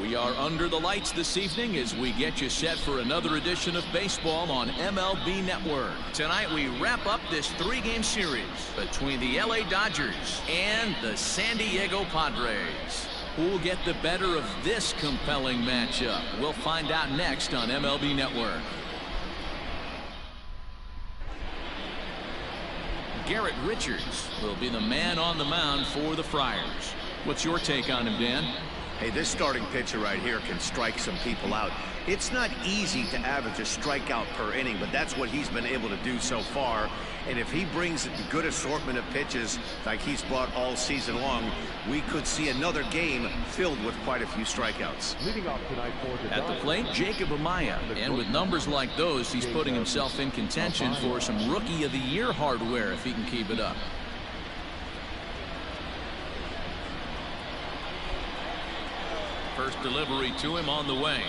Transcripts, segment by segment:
We are under the lights this evening as we get you set for another edition of baseball on MLB Network. Tonight we wrap up this three-game series between the LA Dodgers and the San Diego Padres. Who will get the better of this compelling matchup? We'll find out next on MLB Network. Garrett Richards will be the man on the mound for the Friars. What's your take on him, Dan? Hey, this starting pitcher right here can strike some people out. It's not easy to average a strikeout per inning, but that's what he's been able to do so far. And if he brings a good assortment of pitches like he's brought all season long, we could see another game filled with quite a few strikeouts. Leading off tonight for the At the plate, Jacob Amaya. And with numbers like those, he's putting himself in contention for some Rookie of the Year hardware if he can keep it up. First delivery to him on the way.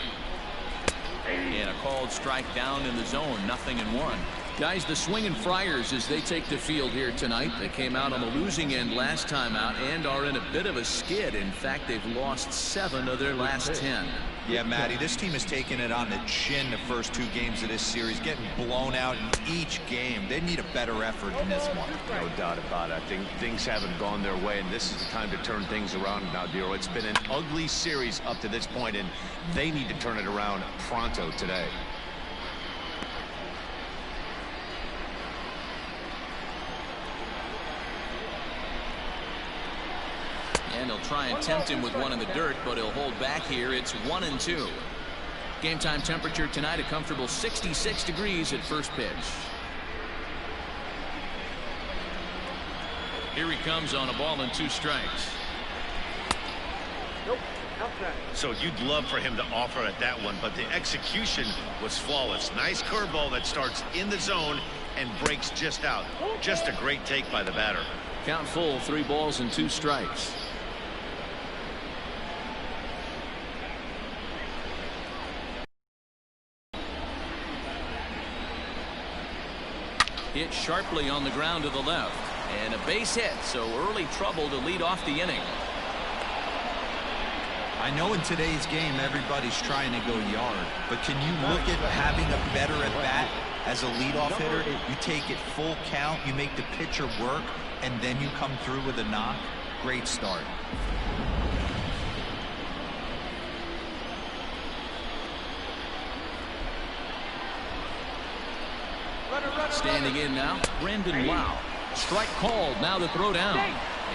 And a called strike down in the zone, 0-1. Guys, the swinging Friars as they take the field here tonight. They came out on the losing end last time out and are in a bit of a skid. In fact, they've lost 7 of their last 10. Yeah, Matty, this team has taken it on the chin the first 2 games of this series, getting blown out in each game. They need a better effort in this one. No doubt about it. I think things haven't gone their way, and this is the time to turn things around now, Dero. It's been an ugly series up to this point, and they need to turn it around pronto today. And he'll try and tempt him with one in the dirt, but he'll hold back here. It's 1-2. Game time temperature tonight, a comfortable 66 degrees at first pitch. Here he comes on a ball and 2 strikes. Nope, outside. So you'd love for him to offer at that one, but the execution was flawless. Nice curveball that starts in the zone and breaks just out. Just a great take by the batter. Count full, 3 balls and 2 strikes. Hit sharply on the ground to the left. And a base hit, so early trouble to lead off the inning. I know in today's game everybody's trying to go yard, but can you look at having a better at bat as a leadoff hitter? You take it full count, you make the pitcher work, and then you come through with a knock. Great start. Standing in now, Brandon Lau. Strike called, now the throw down.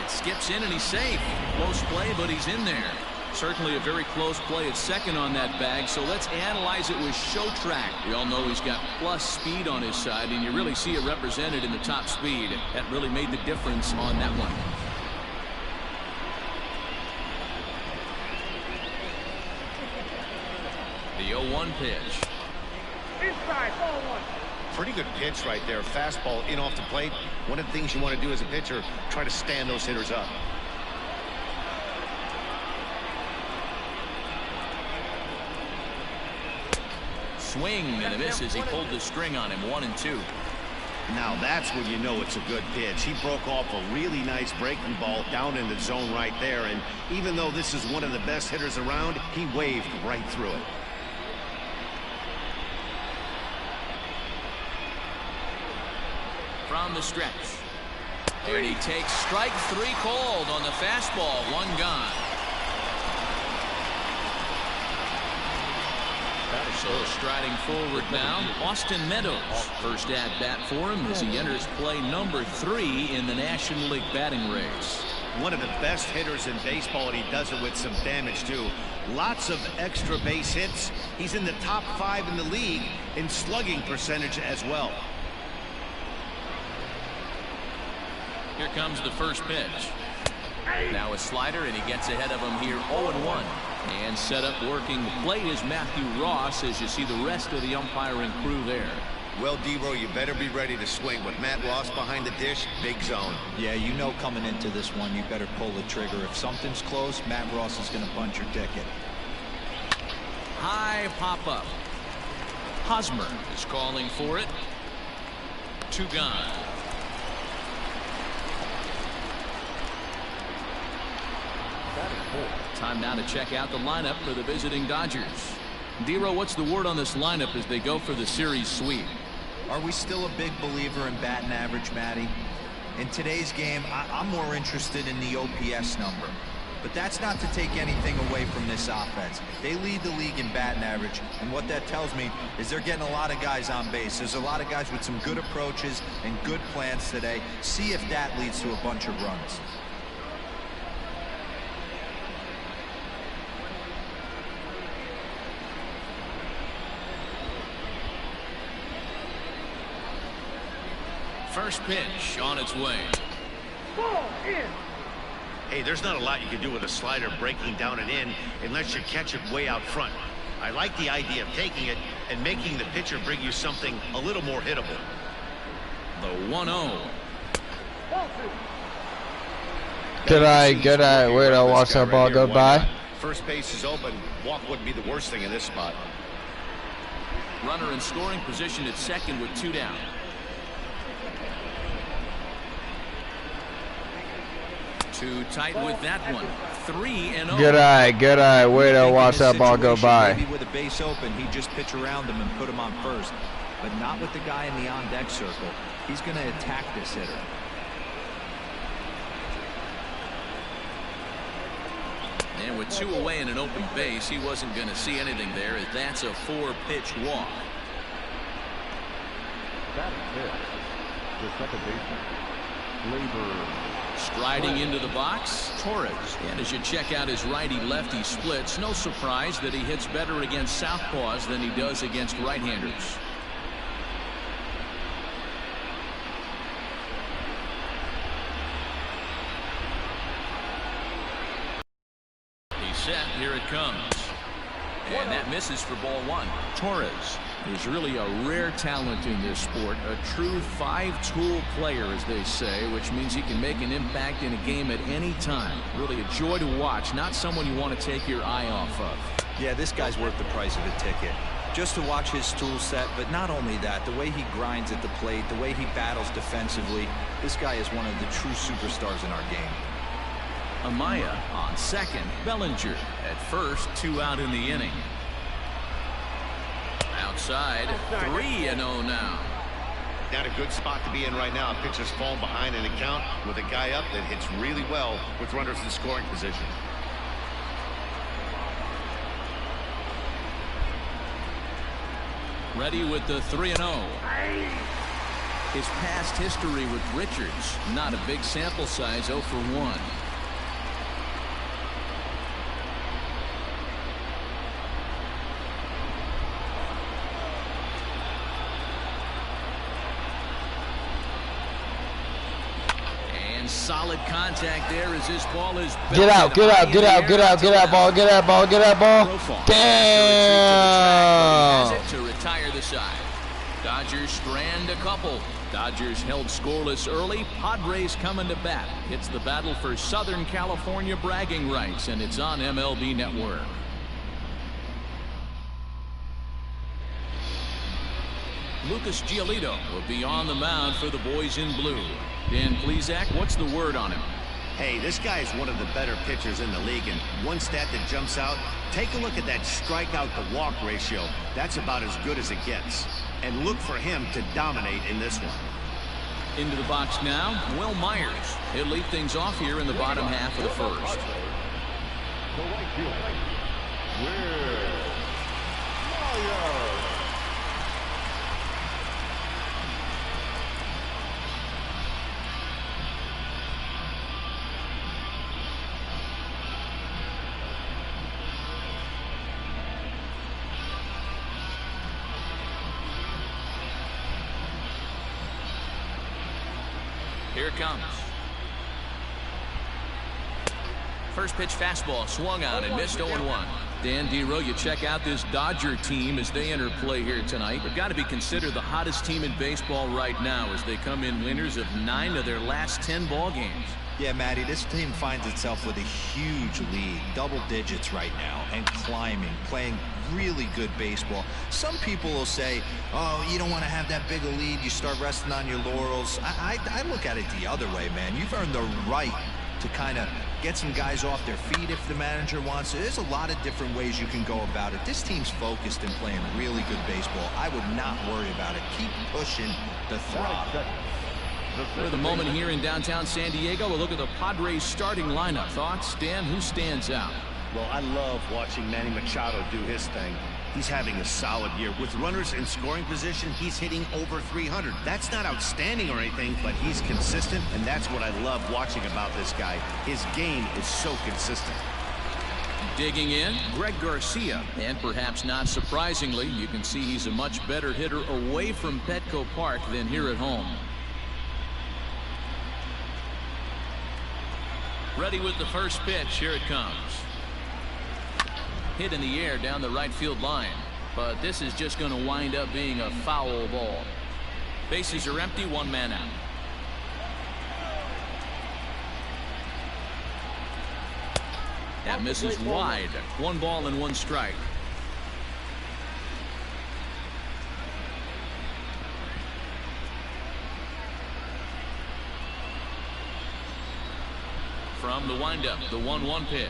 It skips in and he's safe. Close play, but he's in there. Certainly a very close play at second on that bag, so let's analyze it with show track. We all know he's got plus speed on his side, and you really see it represented in the top speed. That really made the difference on that one. The 0-1 pitch. Inside, ball 1. Pretty good pitch right there. Fastball in off the plate. One of the things you want to do as a pitcher, try to stand those hitters up. Swing and a miss as he pulled the string on him. 1-2. Now that's when you know it's a good pitch. He broke off a really nice breaking ball down in the zone right there, and even though this is one of the best hitters around, he waved right through it. From the stretch. And he takes strike 3 called on the fastball. 1 gone. So striding forward now, Austin Meadows. First at bat for him as he enters play number 3 in the National League batting race. One of the best hitters in baseball, and he does it with some damage too. Lots of extra base hits. He's in the top 5 in the league in slugging percentage as well. Here comes the first pitch. Now a slider, and he gets ahead of him here. 0-1. And set up working the plate is Matthew Ross as you see the rest of the umpiring crew there. Well, Dero, you better be ready to swing. With Matt Ross behind the dish, big zone. Yeah, you know coming into this one, you better pull the trigger. If something's close, Matt Ross is going to punch your ticket. High pop-up. Hosmer is calling for it. 2 gone. Time now to check out the lineup for the visiting Dodgers. D-Row, what's the word on this lineup as they go for the series sweep? Are we still a big believer in batting average, Matty? In today's game, I'm more interested in the OPS number. But that's not to take anything away from this offense. They lead the league in batting average, and what that tells me is they're getting a lot of guys on base. There's a lot of guys with some good approaches and good plans today. See if that leads to a bunch of runs. First pitch on its way. Ball in. Hey, there's not a lot you can do with a slider breaking down and in unless you catch it way out front. I like the idea of taking it and making the pitcher bring you something a little more hittable. The 1-0. Ball two. Good eye. Wait, I'll watch that ball go by. First base is open. Walk wouldn't be the worst thing in this spot. Runner in scoring position at second with 2 down. Too tight with that one. 3-0. Good eye. Wait, I'll watch that ball go by. Maybe with a base open, he'd just pitch around him and put him on first. But not with the guy in the on-deck circle. He's going to attack this hitter. And with 2 away and an open base, he wasn't going to see anything there, as that's a 4-pitch walk. That is it. The second baseman, Labor. Striding into the box, Torres. And as you check out his righty-lefty splits, no surprise that he hits better against southpaws than he does against right-handers. He's set. Here it comes. And that misses for ball 1. Torres is really a rare talent in this sport, a true 5-tool player, as they say, which means he can make an impact in a game at any time. Really a joy to watch, not someone you want to take your eye off of. Yeah, this guy's worth the price of a ticket. Just to watch his tool set, but not only that, the way he grinds at the plate, the way he battles defensively, this guy is one of the true superstars in our game. Amaya on second, Bellinger at first, 2 out in the inning. Outside, 3-0 now. Not a good spot to be in right now. Pitcher's falling behind in the count with a guy up that hits really well with runners in scoring position. Ready with the 3-0. His past history with Richards, not a big sample size, 0 for 1. Solid contact there as this ball is Get out, ball. Damn. To retire the side. Dodgers strand a couple. Dodgers held scoreless early. Padres coming to bat. It's the battle for Southern California bragging rights, and it's on MLB Network. Lucas Giolito will be on the mound for the boys in blue. Dan Plesac, what's the word on him? Hey, this guy is one of the better pitchers in the league, and one stat that jumps out, take a look at that strikeout to walk ratio. That's about as good as it gets. And look for him to dominate in this one. Into the box now, Will Myers. He'll lead things off here in the bottom half of the first. The right field. Will Myers. Here it comes. First pitch fastball swung on and missed 0-1. Dan D-Row, you check out this Dodger team as they enter play here tonight. They've got to be considered the hottest team in baseball right now as they come in winners of 9 of their last 10 ball games. Yeah, Matty, this team finds itself with a huge lead, double digits right now, and climbing, playing really good baseball. Some people will say, oh, you don't want to have that big a lead, you start resting on your laurels. I look at it the other way, man. You've earned the right to kind of get some guys off their feet if the manager wants to. There's a lot of different ways you can go about it. This team's focused and playing really good baseball. I would not worry about it. Keep pushing the throttle. For the moment here in downtown San Diego, we'll look at the Padres starting lineup. Thoughts, Dan? Who stands out? Well, I love watching Manny Machado do his thing. He's having a solid year. With runners in scoring position, he's hitting over 300. That's not outstanding or anything, but he's consistent, and that's what I love watching about this guy. His game is so consistent. Digging in, Greg Garcia. And perhaps not surprisingly, you can see he's a much better hitter away from Petco Park than here at home. Ready with the first pitch. Here it comes. Hit in the air down the right field line, but this is just going to wind up being a foul ball. Bases are empty, one man out. That misses wide. 1 ball and 1 strike. From the windup, the 1-1 pitch.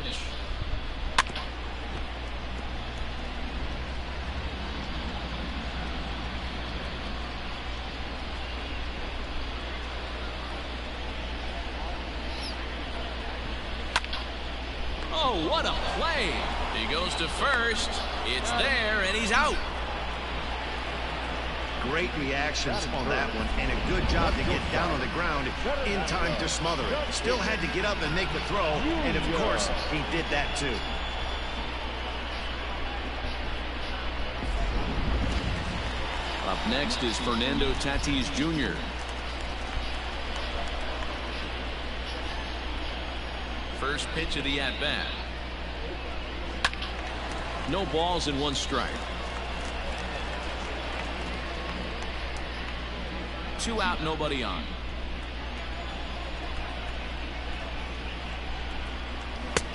Oh, what a play. He goes to first. It's there, and he's out. Great reactions on that one, and a good job to get down on the ground in time to smother it. Still had to get up and make the throw, and of course, he did that too. Up next is Fernando Tatis Jr. First pitch of the at-bat. No balls and 1 strike. 2 out, nobody on.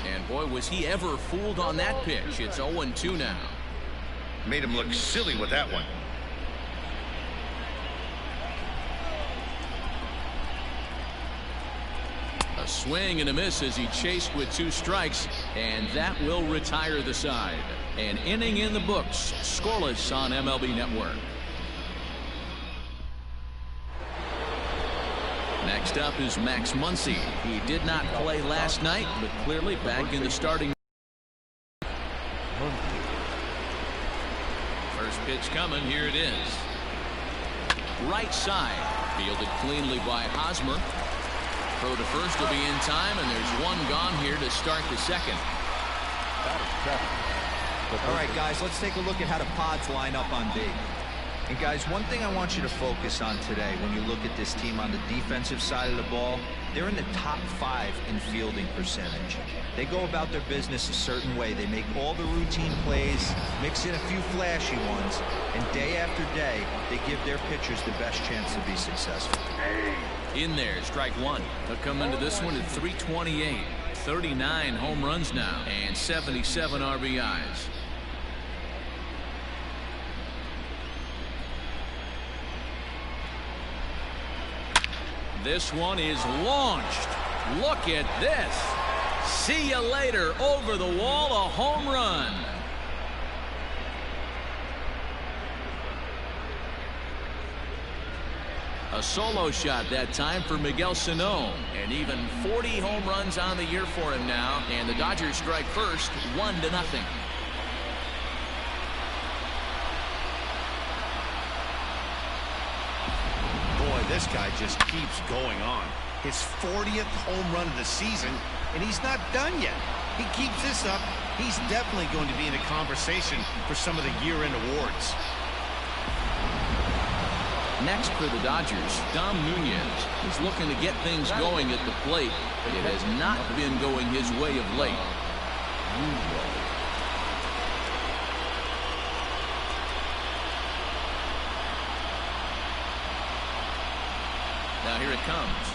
And boy, was he ever fooled on that pitch. It's 0-2 now. Made him look silly with that one. A swing and a miss as he chased with 2 strikes, and that will retire the side. An inning in the books, scoreless on MLB Network. Next up is Max Muncy. He did not play last night, but clearly back in the starting. First pitch coming. Here it is. Right side. Fielded cleanly by Hosmer. Throw to first will be in time, and there's 1 gone here to start the second. All right, guys, let's take a look at how the Pods line up on D. And guys, one thing I want you to focus on today when you look at this team on the defensive side of the ball, they're in the top 5 in fielding percentage. They go about their business a certain way. They make all the routine plays, mix in a few flashy ones, and day after day, they give their pitchers the best chance to be successful. In there, strike 1. They'll come into this one at 328. 39 home runs now and 77 RBIs. This one is launched. Look at this. See you later. Over the wall, a home run. A solo shot that time for Miguel Sano, and even 40 home runs on the year for him now, and the Dodgers strike first, 1-0. This guy just keeps going on. His 40th home run of the season, and he's not done yet. He keeps this up, he's definitely going to be in a conversation for some of the year-end awards. Next for the Dodgers, Dom Nunez. He's looking to get things going at the plate. It has not been going his way of late. Now here it comes.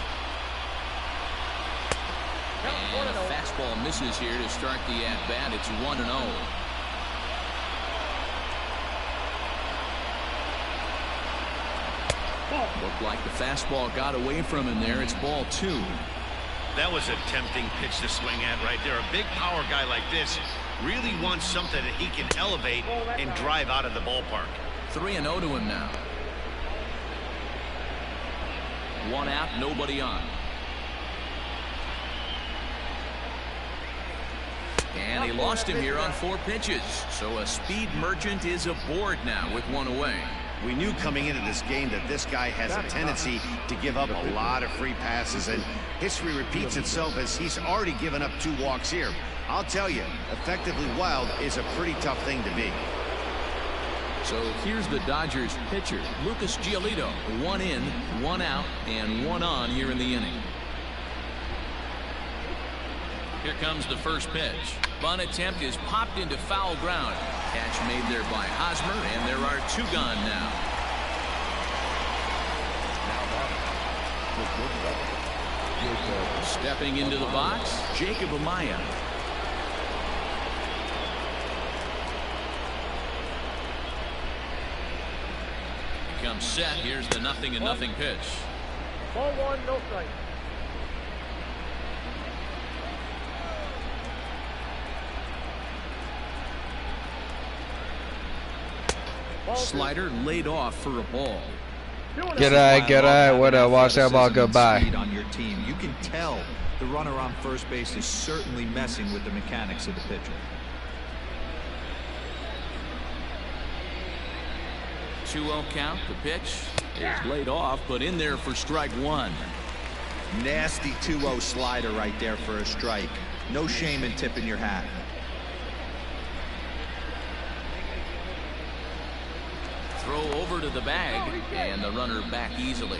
And a fastball misses here to start the at-bat. It's 1-0. Looked like the fastball got away from him there. It's ball 2. That was a tempting pitch to swing at right there. A big power guy like this really wants something that he can elevate and drive out of the ballpark. 3-0 to him now. 1 out, nobody on. And he lost him here on 4 pitches. So a speed merchant is aboard now with 1 away. We knew coming into this game that this guy has a tendency to give up a lot of free passes, and history repeats itself as he's already given up 2 walks here. I'll tell you, effectively wild is a pretty tough thing to be. So here's the Dodgers pitcher, Lucas Giolito. 1 in, 1 out, and 1 on here in the inning. Here comes the first pitch. Bunt attempt is popped into foul ground. Catch made there by Hosmer, and there are 2 gone now. Stepping into the box, Jacob Amaya. Comes set. Here's the 0-0 pitch. Ball 1, no strike. Slider laid off for a ball. Good eye, way to watch that ball go by. On your team, you can tell the runner on first base is certainly messing with the mechanics of the pitcher. 2-0 count. The pitch is laid off, but in there for strike 1. Nasty 2-0 slider right there for a strike. No shame in tipping your hat. Throw over to the bag, and the runner back easily.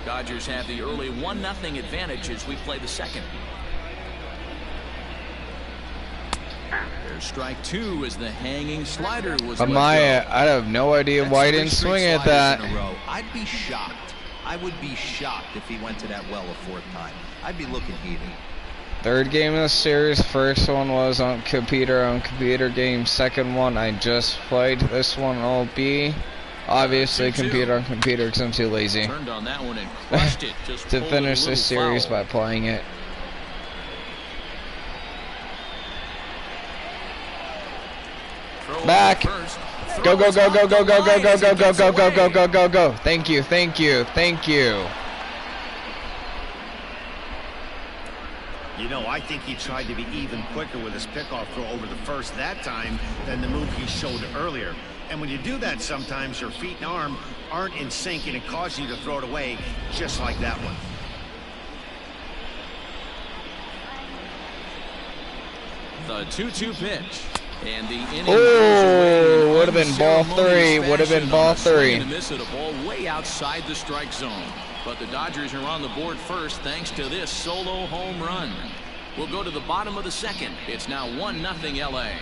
Dodgers have the early 1-0 advantage as we play the second. There's strike 2 as the hanging slider was Amaya, I have no idea why he didn't swing at that. I'd be shocked. I would be shocked if he went to that well a 4th time. I'd be looking heated. 3rd game of the series. First one was on computer game. Second one I just played. This one will be obviously computer on computer because I'm too lazy turned on that one and crushed it. Just to finish this series by playing it. Back. Go, go, go, go, go, go, go, go, go, go, go, go, go, go, go, go. Thank you, thank you, thank you. You know, I think he tried to be even quicker with his pickoff throw over the first that time than the move he showed earlier. And when you do that, sometimes your feet and arm aren't in sync, and it causes you to throw it away just like that one. The 2-2 pitch. And the inning oh, would have been ball 3. Would have been ball 3. And miss at a ball way outside the strike zone. But the Dodgers are on the board first thanks to this solo home run. We'll go to the bottom of the second. It's now 1-0 LA.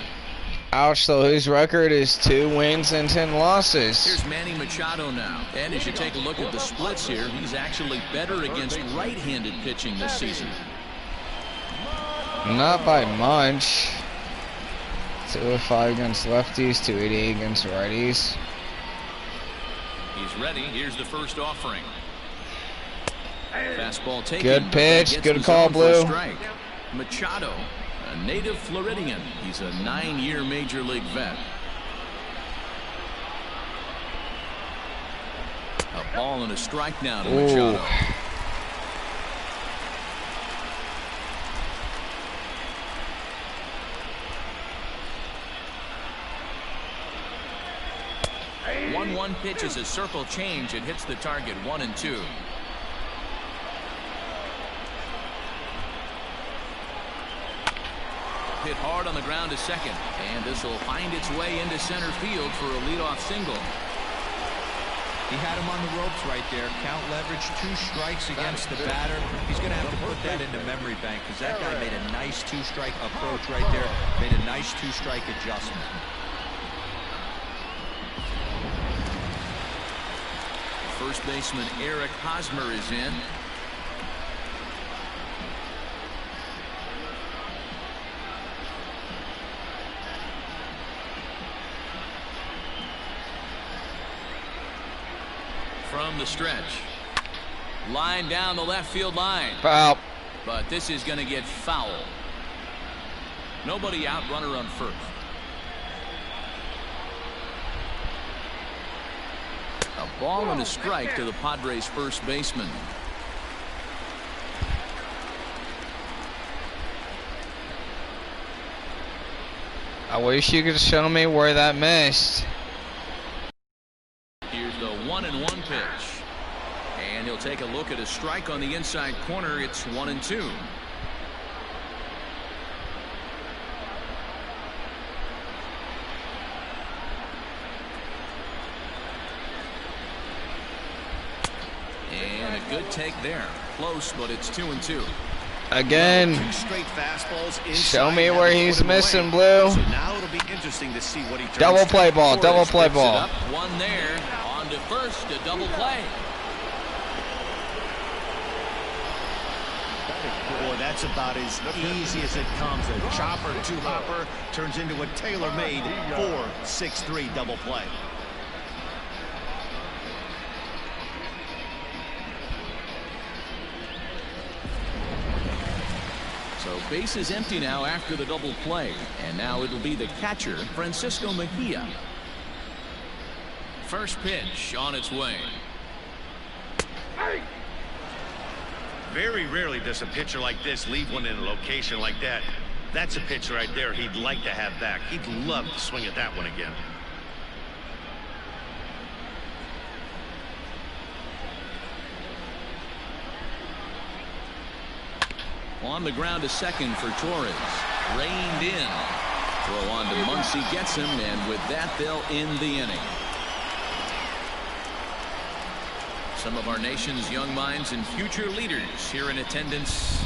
Ouch, so his record is 2 wins and 10 losses. Here's Manny Machado now. And as you take a look at the splits here, he's actually better against right-handed pitching this season. Not by much. 205 against lefties, 288 against righties. He's ready. Here's the first offering. Fastball taken. Good pitch. Good call, Blue. Machado, a native Floridian. He's a 9-year major league vet. A ball and a strike now to Machado. One pitch is a circle change. It hits the target 1-2. Hit hard on the ground to second, and this will find its way into center field for a leadoff single. He had him on the ropes right there. Count leverage, 2 strikes against the batter. He's going to have to put that into memory bank because that guy made a nice 2-strike approach right there. Made a nice 2-strike adjustment. First baseman Eric Hosmer is in. From the stretch. Line down the left field line. Foul. But this is going to get foul. Nobody out, runner on first. A ball and a strike to the Padres first baseman. I wish you could show me where that missed. Here's the 1-1 pitch. And he'll take a look at a strike on the inside corner. It's 1-2. And a good take there. Close, but it's 2-2. Again. Two straight fastballs inside. Show me where he's missing, Blue. So now it'll be interesting to see what he turns Double play to. ball. Double play Picks it ball. up, one there. On to first. A double play. Boy, that's about as easy as it comes. A chopper, two-hopper turns into a tailor-made 4-6-3 double play. So base is empty now after the double play. And now it'll be the catcher, Francisco Mejia. First pitch on its way. Very rarely does a pitcher like this leave one in a location like that. That's a pitch right there he'd like to have back. He'd love to swing at that one again. On the ground to second for Torres. Reined in. Throw on to Muncy, gets him, and with that they'll end the inning. Some of our nation's young minds and future leaders here in attendance.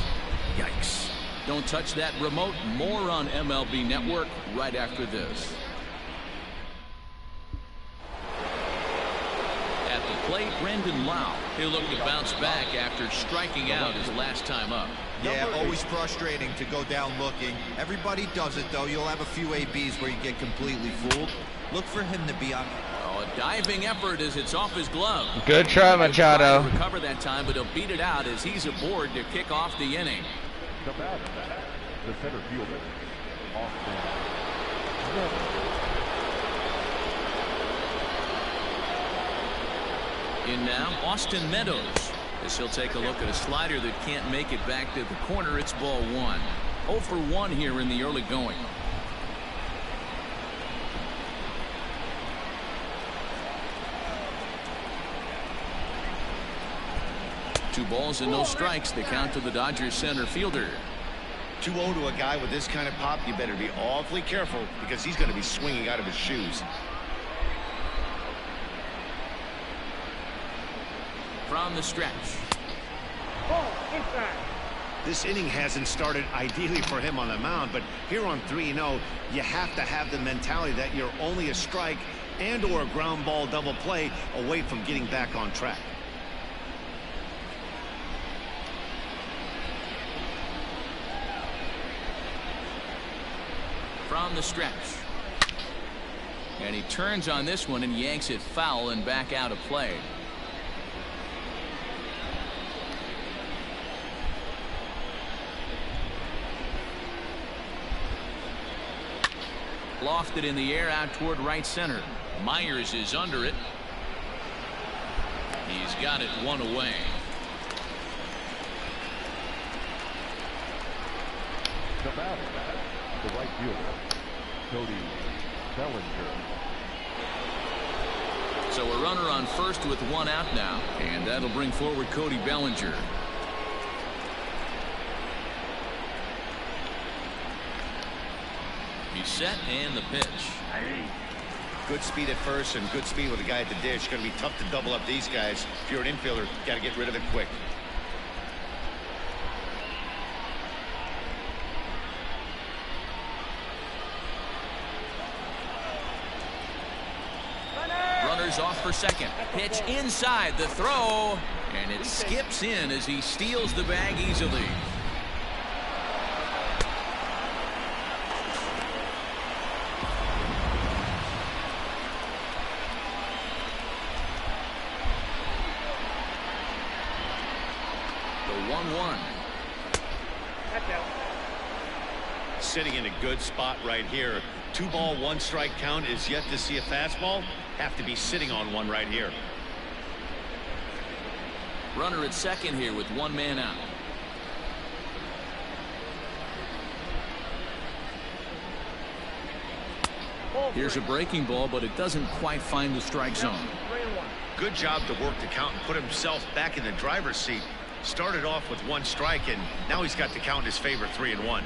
Yikes. Don't touch that remote. More on MLB Network right after this. At the plate, Brandon Lau. He'll look to bounce back after striking out his last time up. Yeah, always frustrating to go down looking. Everybody does it, though. You'll have a few ABs where you get completely fooled. Look for him to be on. Oh, a diving effort as it's off his glove. Good try, Machado. He'll recover that time, but he'll beat it out as he's aboard to kick off the inning. The batter, the center fielder, Austin. In now, Austin Meadows. As he'll take a look at a slider that can't make it back to the corner. It's ball one. 0 for 1 here in the early going. Two balls and no strikes. The count to the Dodgers center fielder. 2-0 to a guy with this kind of pop, you better be awfully careful because he's going to be swinging out of his shoes. From the stretch. This inning hasn't started ideally for him on the mound, but here on 3-0, you have to have the mentality that you're only a strike and or a ground ball double play away from getting back on track. From the stretch. And he turns on this one and yanks it foul and back out of play. Lofted in the air out toward right center. Myers is under it. He's got it one away. The batter, the right fielder, Cody Bellinger. So a runner on first with one out now, and that'll bring forward Cody Bellinger. He's set and the pitch. Good speed at first and good speed with the guy at the dish. Going to be tough to double up these guys. If you're an infielder, got to get rid of it quick. Runners off for second. Pitch inside the throw, and it skips in as he steals the bag easily. 1-1. That's out. Sitting in a good spot right here. 2 ball, 1 strike count is yet to see a fastball. Have to be sitting on one right here. Runner at second here with 1 man out. Here's a breaking ball, but it doesn't quite find the strike zone. 3-1. Good job to work the count and put himself back in the driver's seat. Started off with 1 strike, and now he's got the count in his favor, 3-1.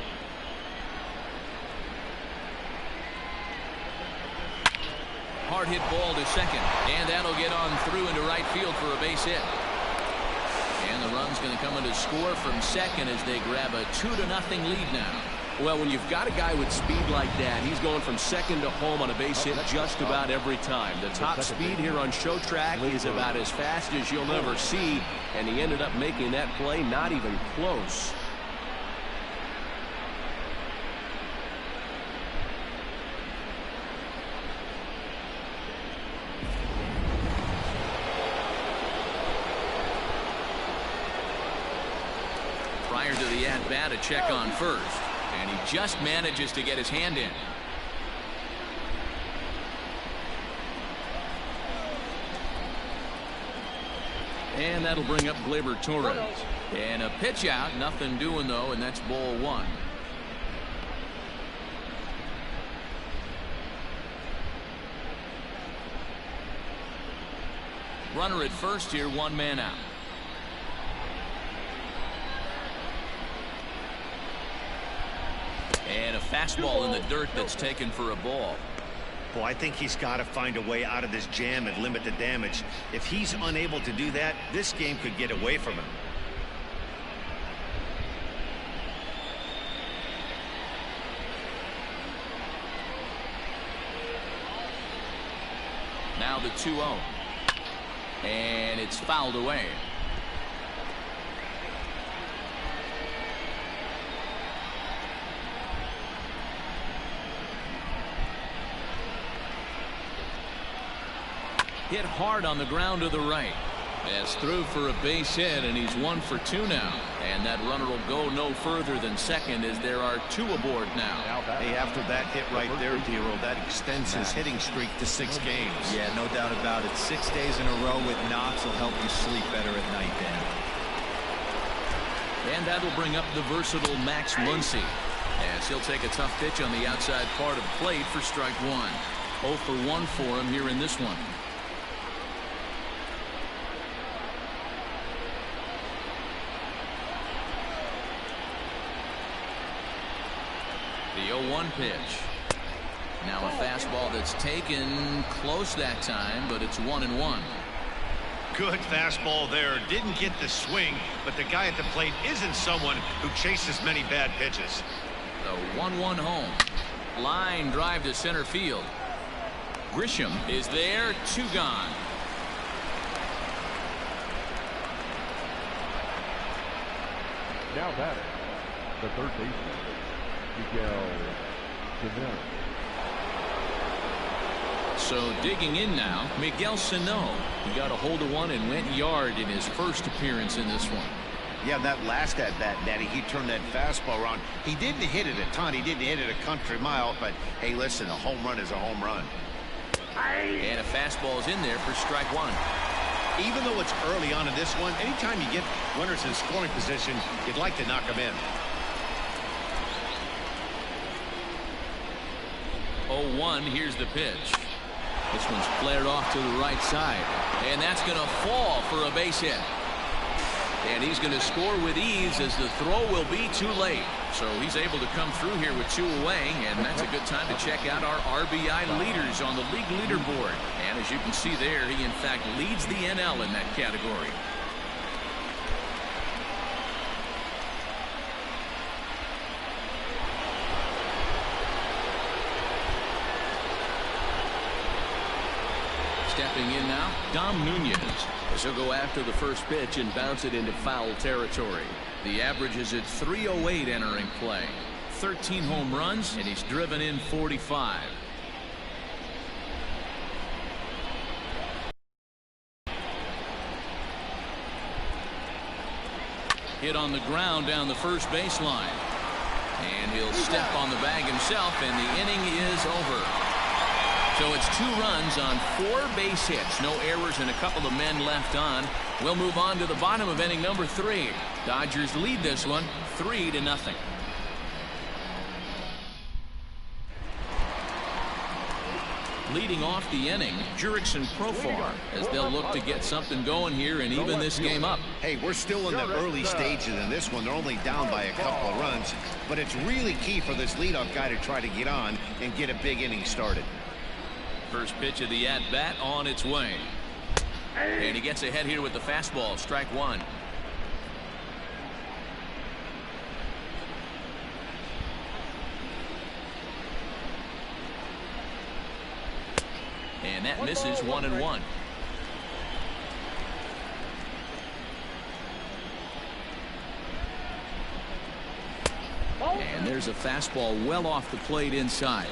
Hard hit ball to second, and that'll get on through into right field for a base hit. And the run's going to come in to score from second as they grab a 2-0 lead now. Well, when you've got a guy with speed like that, he's going from second to home on a base hit just about every time. The top speed here on show track is about as fast as you'll ever see, and he ended up making that play not even close. Prior to the at-bat, a check on first. And he just manages to get his hand in. And that'll bring up Gleyber Torres. And a pitch out, nothing doing though, and that's ball 1. Runner at first here, 1 man out. And a fastball in the dirt that's taken for a ball. Well, I think he's got to find a way out of this jam and limit the damage. If he's unable to do that, this game could get away from him. Now the 2-0. And it's fouled away. Hit hard on the ground to the right. That's through for a base hit, and he's 1 for 2 now. And that runner will go no further than second as there are 2 aboard now. Hey, after that hit right there, Dero, that extends his hitting streak to 6 games. Yeah, no doubt about it. 6 days in a row with knocks will help you sleep better at night, Dan. And that'll bring up the versatile Max Muncy, as he'll take a tough pitch on the outside part of the plate for strike 1. 0 for 1 for him here in this one. The 0-1 pitch. Now a fastball that's taken close that time, but it's 1-1. Good fastball there. Didn't get the swing, but the guy at the plate isn't someone who chases many bad pitches. The 1-1 home. Line drive to center field. Grisham is there. 2 gone. Now batting, the third baseman, Miguel Sano. So digging in now, Miguel Sano. He got a hold of one and went yard in his first appearance in this one. Yeah, that last at-bat, Daddy, he turned that fastball around. He didn't hit it a ton. He didn't hit it a country mile, but hey, listen, a home run is a home run. And a fastball is in there for strike 1. Even though it's early on in this one, anytime you get runners in scoring position, you'd like to knock them in. 0-1, here's the pitch. This one's flared off to the right side, and that's going to fall for a base hit. And he's going to score with ease as the throw will be too late. So he's able to come through here with 2 away, and that's a good time to check out our RBI leaders on the league leaderboard. And as you can see there, he in fact leads the NL in that category. Stepping in now, Dom Nunez, as he'll go after the first pitch and bounce it into foul territory. The average is at 308 entering play. 13 home runs, and he's driven in 45. Hit on the ground down the first baseline. And he'll step on the bag himself, and the inning is over. So it's 2 runs on 4 base hits. No errors and a couple of men left on. We'll move on to the bottom of inning number 3. Dodgers lead this one 3-0. Leading off the inning, Jurickson Profar, as they'll look to get something going here and even this game up. Hey, we're still in the early stages in this one. They're only down by a couple of runs, but it's really key for this leadoff guy to try to get on and get a big inning started. First pitch of the at-bat on its way. And he gets ahead here with the fastball. Strike 1. And that misses 1-1. And there's a fastball well off the plate inside.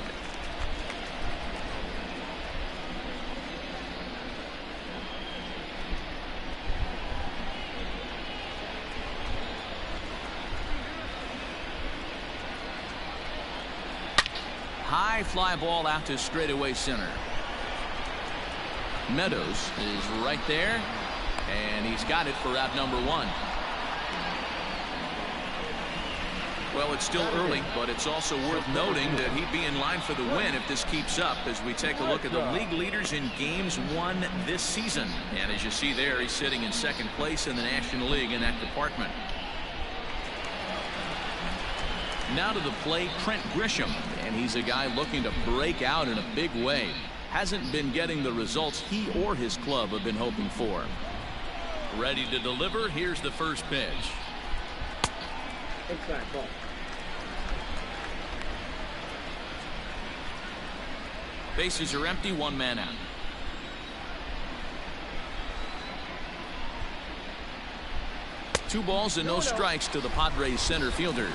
High fly ball out to straightaway center. Meadows is right there, and he's got it for out number 1. Well, it's still early, but it's also worth noting that he'd be in line for the win if this keeps up, as we take a look at the league leaders in games won this season. And as you see there, he's sitting in 2nd place in the National League in that department. Now to the plate, Trent Grisham, and he's a guy looking to break out in a big way. Hasn't been getting the results he or his club have been hoping for. Ready to deliver. Here's the first pitch. Inside ball. Bases are empty, 1 man out. Two balls and no strikes to the Padres center fielder.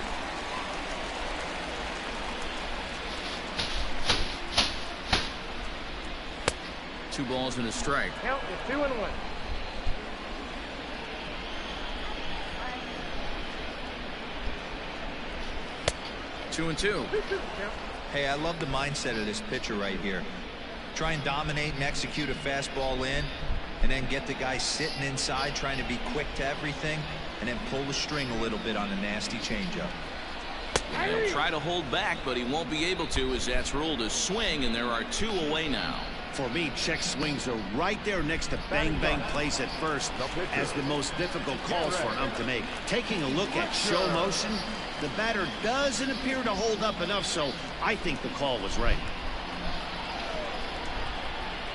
Two balls and a strike. Count is 2-1. 2-2. Hey, I love the mindset of this pitcher right here. Try and dominate and execute a fastball in, and then get the guy sitting inside trying to be quick to everything, and then pull the string a little bit on a nasty changeup. He'll try to hold back, but he won't be able to, as that's ruled a swing, and there are 2 away now. For me, check swings are right there next to bang bang plays at first as the most difficult calls for him to make. Taking a look at show motion, the batter doesn't appear to hold up enough, so I think the call was right.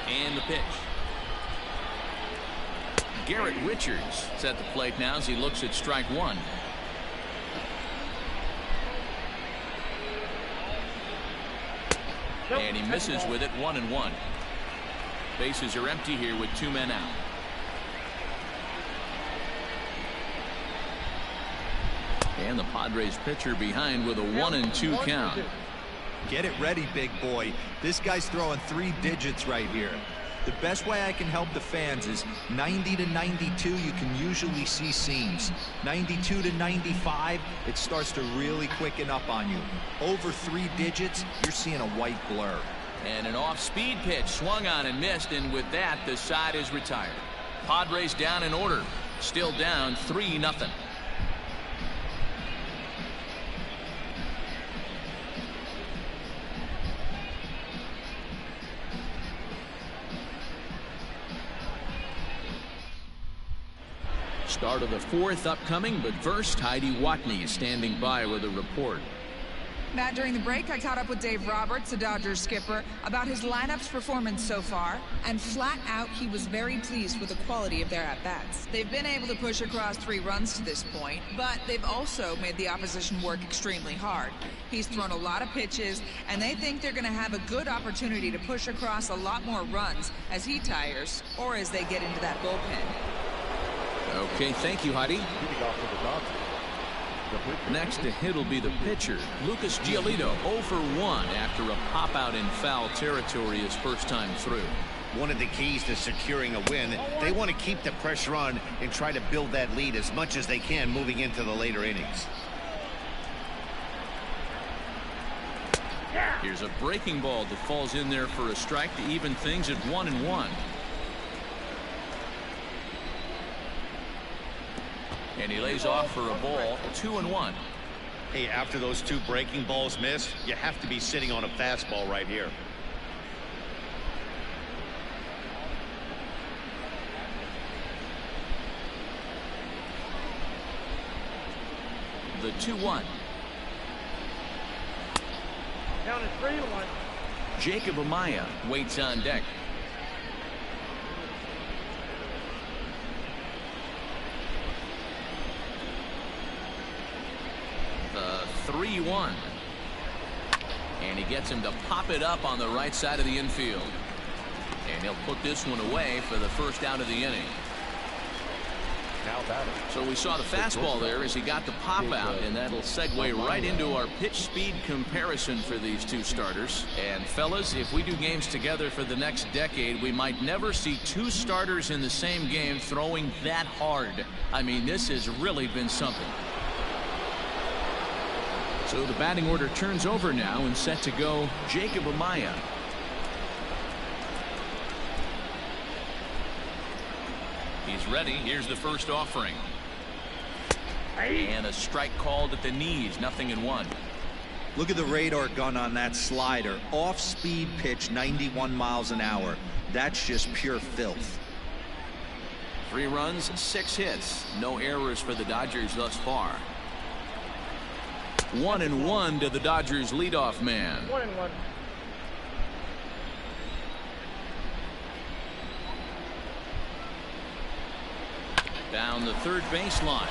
And the pitch. Garrett Richards is at the plate now as he looks at strike 1. And he misses with it, 1-1. Bases are empty here with 2 men out. And the Padres pitcher behind with a 1-2 count. Get it ready, big boy. This guy's throwing 3 digits right here. The best way I can help the fans is 90 to 92, you can usually see seams. 92 to 95, it starts to really quicken up on you. Over 3 digits, you're seeing a white blur. And an off-speed pitch swung on and missed, and with that, the side is retired. Padres down in order. Still down 3-0. Start of the 4th upcoming, but first, Heidi Watney is standing by with a report. Matt, during the break, I caught up with Dave Roberts, the Dodgers skipper, about his lineup's performance so far, and flat out, he was very pleased with the quality of their at-bats. They've been able to push across 3 runs to this point, but they've also made the opposition work extremely hard. He's thrown a lot of pitches, and they think they're going to have a good opportunity to push across a lot more runs as he tires or as they get into that bullpen. Okay, thank you, Heidi. Next to hit will be the pitcher, Lucas Giolito, 0 for 1 after a pop out in foul territory his first time through. one of the keys to securing a win. They want to keep the pressure on and try to build that lead as much as they can moving into the later innings. Here's a breaking ball that falls in there for a strike to even things at 1-1. And he lays off for a ball, 2-1. Hey, after those two breaking balls missed, you have to be sitting on a fastball right here. The 2-1. Down to 3-1. Jacob Amaya waits on deck. The 3-1. And he gets him to pop it up on the right side of the infield. And he'll put this one away for the first out of the inning. Now batting. So we saw the fastball there as he got the pop out, and that'll segue right into our pitch speed comparison for these two starters. And fellas, if we do games together for the next decade, we might never see two starters in the same game throwing that hard. I mean, this has really been something. So the batting order turns over now, and set to go Jacob Amaya. He's ready. Here's the first offering. And a strike called at the knees. 0-1. Look at the radar gun on that slider. Off-speed pitch, 91 miles an hour. That's just pure filth. 3 runs, 6 hits. No errors for the Dodgers thus far. 1-1 to the Dodgers leadoff man. 1-1. Down the third baseline.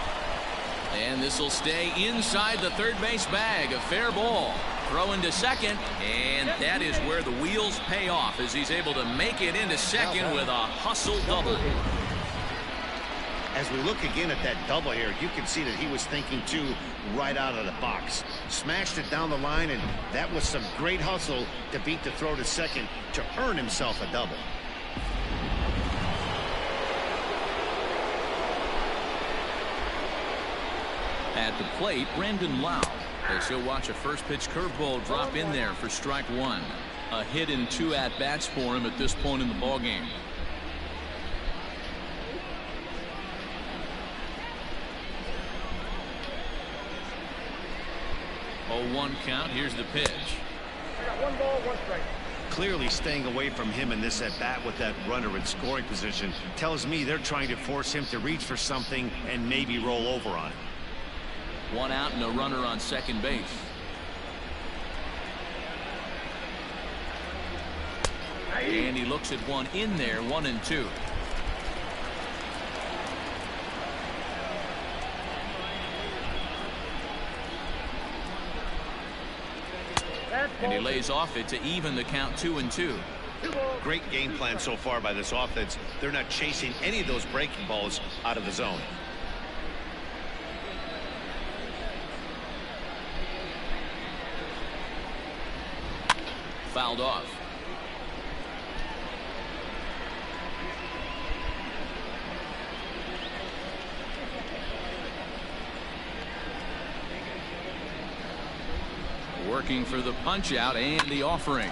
And this will stay inside the third base bag. A fair ball. Throw into second. And that is where the wheels pay off as he's able to make it into second with a hustle double. As we look again at that double here, you can see that he was thinking too right out of the box. Smashed it down the line, and that was some great hustle to beat the throw to second to earn himself a double. At the plate, Brandon Lau, as he'll watch a first pitch curveball drop in there for strike 1. A hit in 2 at-bats for him at this point in the ballgame. 0-1 count. Here's the pitch. I got 1 ball, 1 strike. Clearly staying away from him in this at-bat with that runner in scoring position tells me they're trying to force him to reach for something and maybe roll over on it. 1 out and a runner on second base. And he looks at one in there, 1-2. And he lays off it to even the count 2-2. Great game plan so far by this offense. They're not chasing any of those breaking balls out of the zone. Fouled off. Working for the punch out and the offering.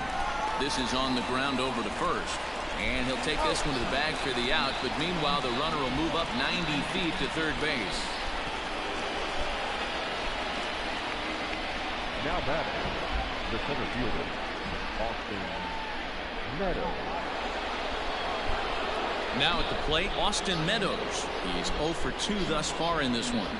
This is on the ground over to first. And he'll take this one to the bag for the out, but meanwhile the runner will move up 90 feet to third base. Now batting, the center fielder, Austin Meadows. Now at the plate, Austin Meadows. He's 0 for 2 thus far in this one.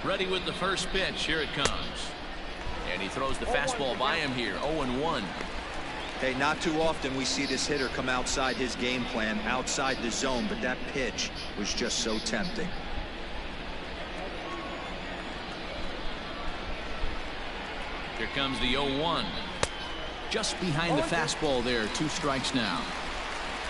Ready with the first pitch. Here it comes. And he throws the fastball by him here. 0-1. Hey, not too often we see this hitter come outside his game plan, outside the zone, but that pitch was just so tempting. Here comes the 0-1. Just behind the fastball there. 2 strikes now.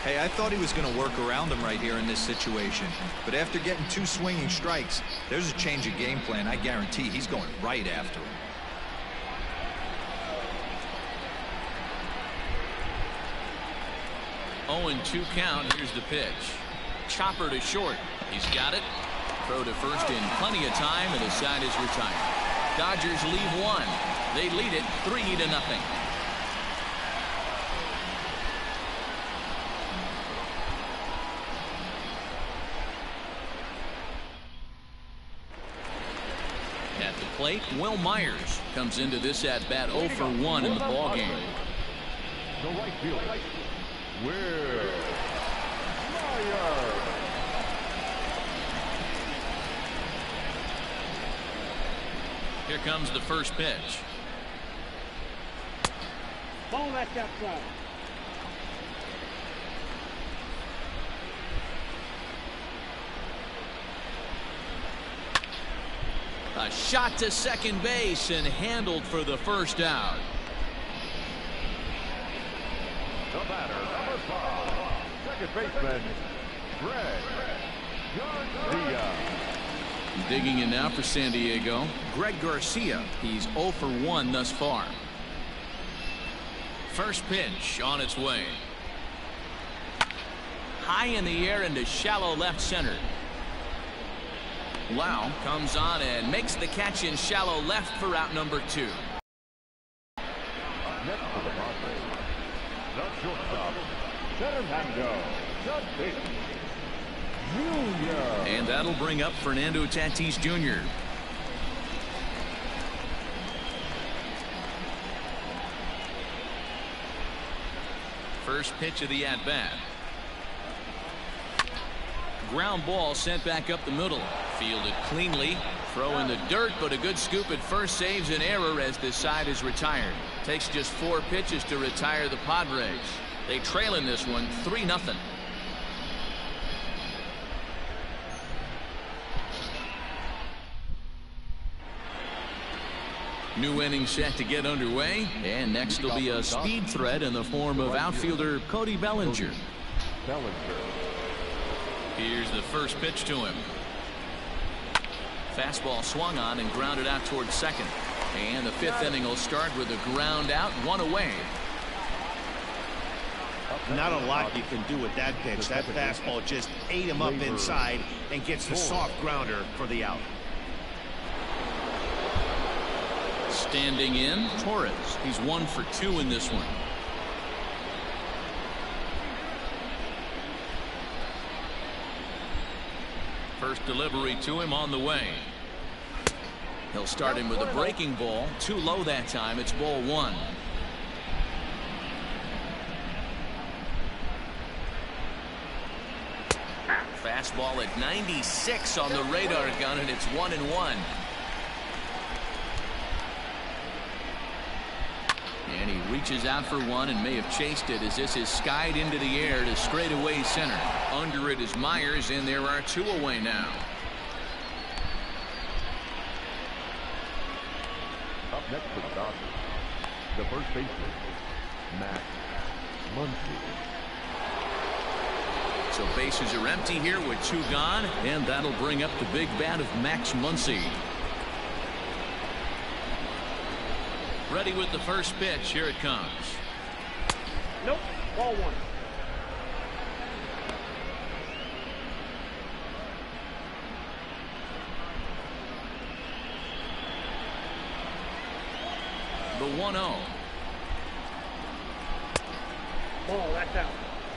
Hey, I thought he was going to work around him right here in this situation. But after getting 2 swinging strikes, there's a change of game plan. I guarantee he's going right after him. 0-2 count. Here's the pitch. Chopper to short. He's got it. Throw to first in plenty of time, and the side is retired. Dodgers leave 1. They lead it 3-0. At the plate, Will Myers comes into this at bat 0 for 1 in the ball game. The right fielder, Will Myers. Here comes the first pitch. Ball that's outside. A shot to second base and handled for the first out. The batter, number 5, second baseman, Greg Garcia. Digging in now for San Diego, Greg Garcia. He's 0 for 1 thus far. First pitch on its way. High in the air into shallow left center. Lau comes on and makes the catch in shallow left for out number 2. Next for the Padres, the shortstop, Fernando Jr. And that'll bring up Fernando Tatis Jr. First pitch of the at-bat. Ground ball sent back up the middle. Fielded cleanly. Throw in the dirt, but a good scoop at first saves an error as this side is retired. Takes just 4 pitches to retire the Padres. They trail in this one 3-0. New inning set to get underway, and next will be a speed threat in the form of outfielder Cody Bellinger. Here's the first pitch to him. Fastball swung on and grounded out towards second. And the 5th inning will start with a ground out, 1 away. Not a lot you can do with that pitch. That fastball just ate him up inside and gets the soft grounder for the out. Standing in, Torres. He's 1 for 2 in this one. First delivery to him on the way. He'll start him with a breaking ball. Too low that time. It's ball 1. Fastball at 96 on the radar gun, and it's 1-1. And he reaches out for one and may have chased it as this is skied into the air to straightaway center. Under it is Myers, and there are 2 away now. Up next for the Dodgers, the first baseman, Max Muncy. So bases are empty here with 2 gone, and that'll bring up the big bat of Max Muncy. Ready with the first pitch. Here it comes. Nope. Ball 1. The 1-0. Ball, that's out.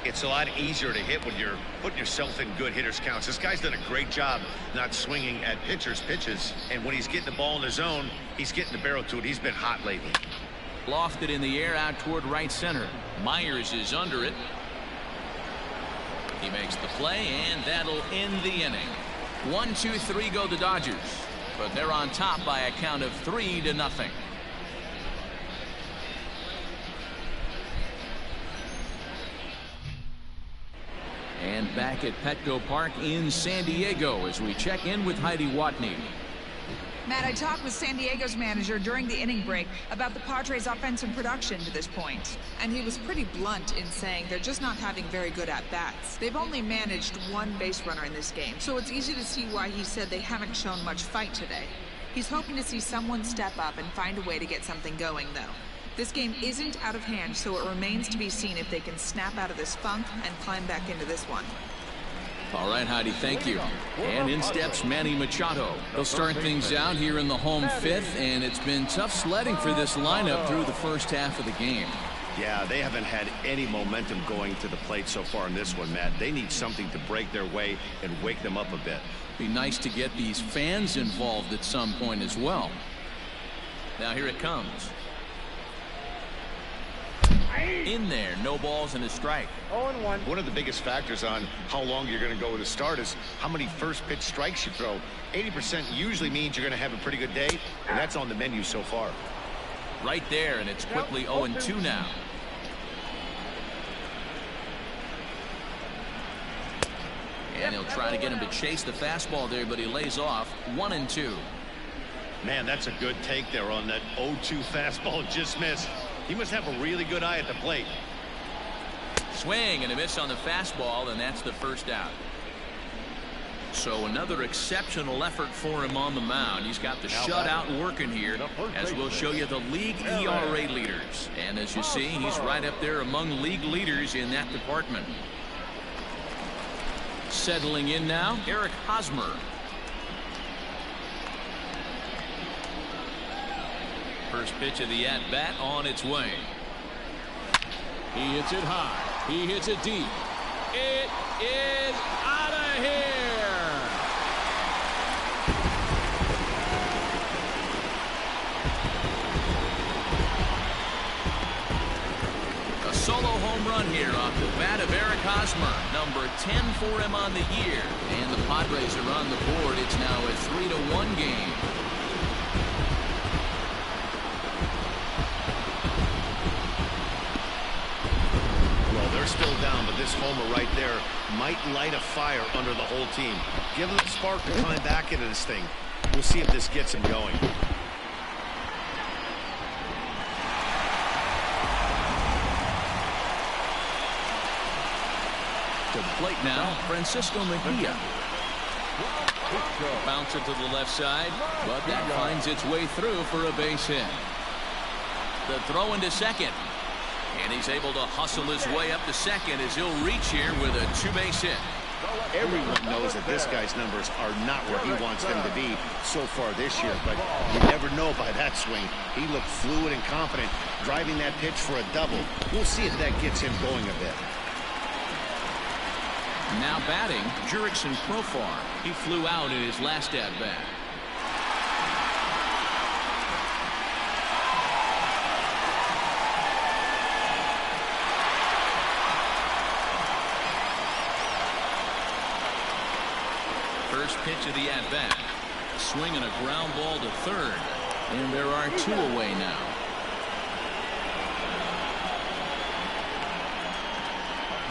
It's a lot easier to hit when you're putting yourself in good hitters counts. This guy's done a great job not swinging at pitchers' pitches, and when he's getting the ball in the zone, he's getting the barrel to it. He's been hot lately. Lofted in the air out toward right center. Myers is under it. He makes the play, and that'll end the inning. 1, 2, 3 go the Dodgers, but they're on top by a count of 3-0. And back at Petco Park in San Diego as we check in with Heidi Watney. Matt, I talked with San Diego's manager during the inning break about the Padres' offensive production to this point, and he was pretty blunt in saying they're just not having very good at-bats. They've only managed one base runner in this game, so it's easy to see why he said they haven't shown much fight today. He's hoping to see someone step up and find a way to get something going, though. This game isn't out of hand, so it remains to be seen if they can snap out of this funk and climb back into this one. All right, Heidi, thank you. And in steps Manny Machado. He'll start things out here in the home fifth, and it's been tough sledding for this lineup through the first half of the game. Yeah, they haven't had any momentum going to the plate so far in this one, Matt. They need something to break their way and wake them up a bit. Be nice to get these fans involved at some point as well. Now here it comes. In there, no balls and a strike. 0-1. One of the biggest factors on how long you're going to go with a start is how many first pitch strikes you throw. 80% usually means you're going to have a pretty good day, and that's on the menu so far. Right there, and it's quickly 0-2 now. And he'll try to get him to chase the fastball there, but he lays off. 1-2. Man, that's a good take there on that 0-2 fastball. Just missed. He must have a really good eye at the plate. Swing and a miss on the fastball, and that's the first out. So another exceptional effort for him on the mound. He's got the shutout working here, as we'll show you the league ERA leaders. And as you see, he's right up there among league leaders in that department. Settling in now, Eric Hosmer. First pitch of the at-bat on its way. He hits it high. He hits it deep. It is out of here. A solo home run here off the bat of Eric Hosmer. Number 10 for him on the year. And the Padres are on the board. It's now a 3-1 game. They're still down, but this homer right there might light a fire under the whole team. Give them a spark to climb back into this thing. We'll see if this gets him going. To the plate now, Francisco Mejia. Bounce it to the left side, but that finds its way through for a base hit. The throw into second. And he's able to hustle his way up to second as he'll reach here with a two-base hit. Everyone knows that this guy's numbers are not where he wants them to be so far this year, but you never know by that swing. He looked fluid and confident, driving that pitch for a double. We'll see if that gets him going a bit. Now batting, Jurickson Profar. He flew out in his last at-bat. First pitch of the at-bat. Swinging a ground ball to third. And there are two away now.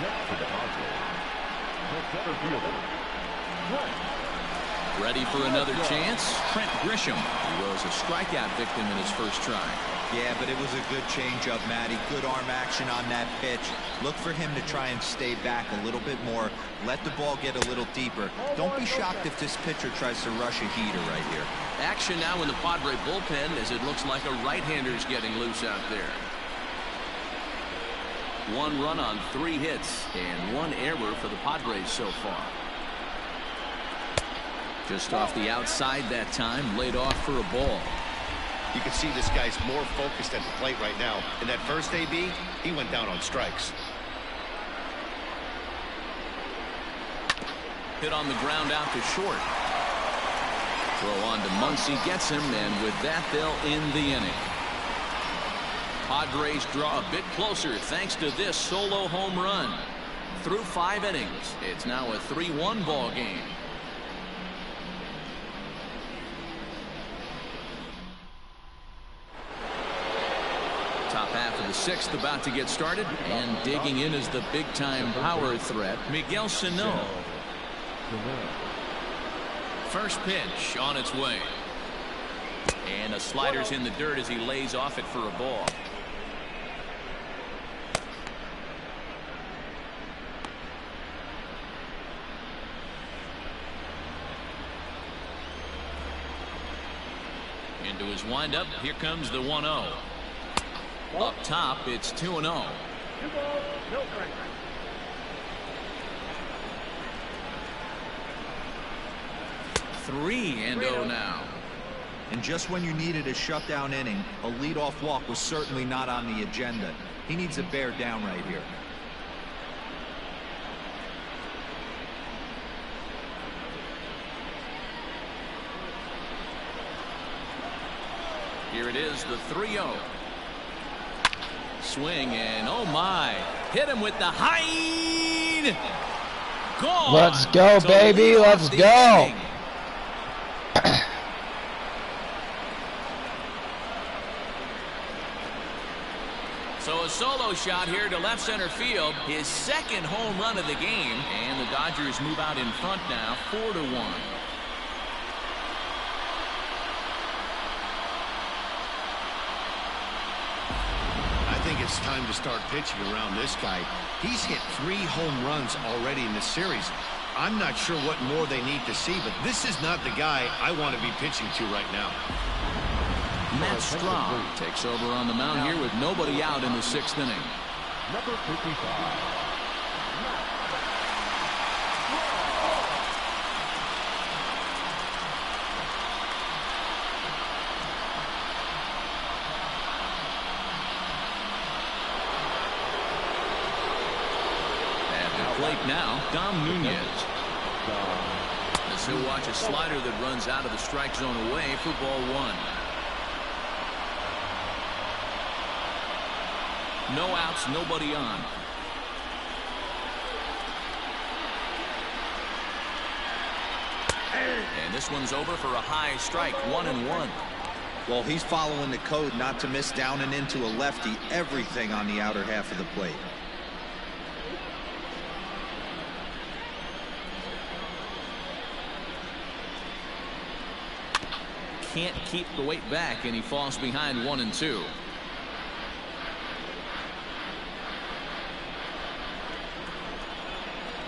Next to the Padres, the center fielder, Ready for another chance? Trent Grisham. He was a strikeout victim in his first try. Yeah, but it was a good changeup, Matty. Good arm action on that pitch. Look for him to try and stay back a little bit more. Let the ball get a little deeper. Don't be shocked if this pitcher tries to rush a heater right here. Action now in the Padre bullpen as it looks like a right-hander's getting loose out there. One run on 3 hits and 1 error for the Padres so far. Just off the outside that time, laid off for a ball. You can see this guy's more focused at the plate right now. In that first AB, he went down on strikes. Hit on the ground out to short. Throw on to Muncy, gets him, and with that, they'll end the inning. Padres draw a bit closer thanks to this solo home run. Through 5 innings, it's now a 3-1 ball game. Top half of the 6th about to get started, and digging in is the big-time power threat, Miguel Sano. First pitch on its way. And a slider's in the dirt as he lays off it for a ball. Into his windup. Here comes the 1-0. Up top, it's 2-0. 2 balls, no strike. 3-0 now. And just when you needed a shutdown inning, a leadoff walk was certainly not on the agenda. He needs to bear down right here. Here it is, the 3-0. Swing and oh my. Hit him with the high. Gone. Let's go, baby. Let's go. So a solo shot here to left center field. His second home run of the game. And the Dodgers move out in front now, 4-1. I think it's time to start pitching around this guy. He's hit 3 home runs already in the series. I'm not sure what more they need to see, but this is not the guy I want to be pitching to right now. Matt Strahm takes over on the mound here with nobody out in the 6th inning. Number 55. Plate now, Dom Nunez. As he'll watch a slider that runs out of the strike zone away for ball 1. No outs, nobody on. And this one's over for a high strike, 1-1. Well, he's following the code not to miss down and into a lefty, everything on the outer half of the plate. Can't keep the weight back, and he falls behind 1-2.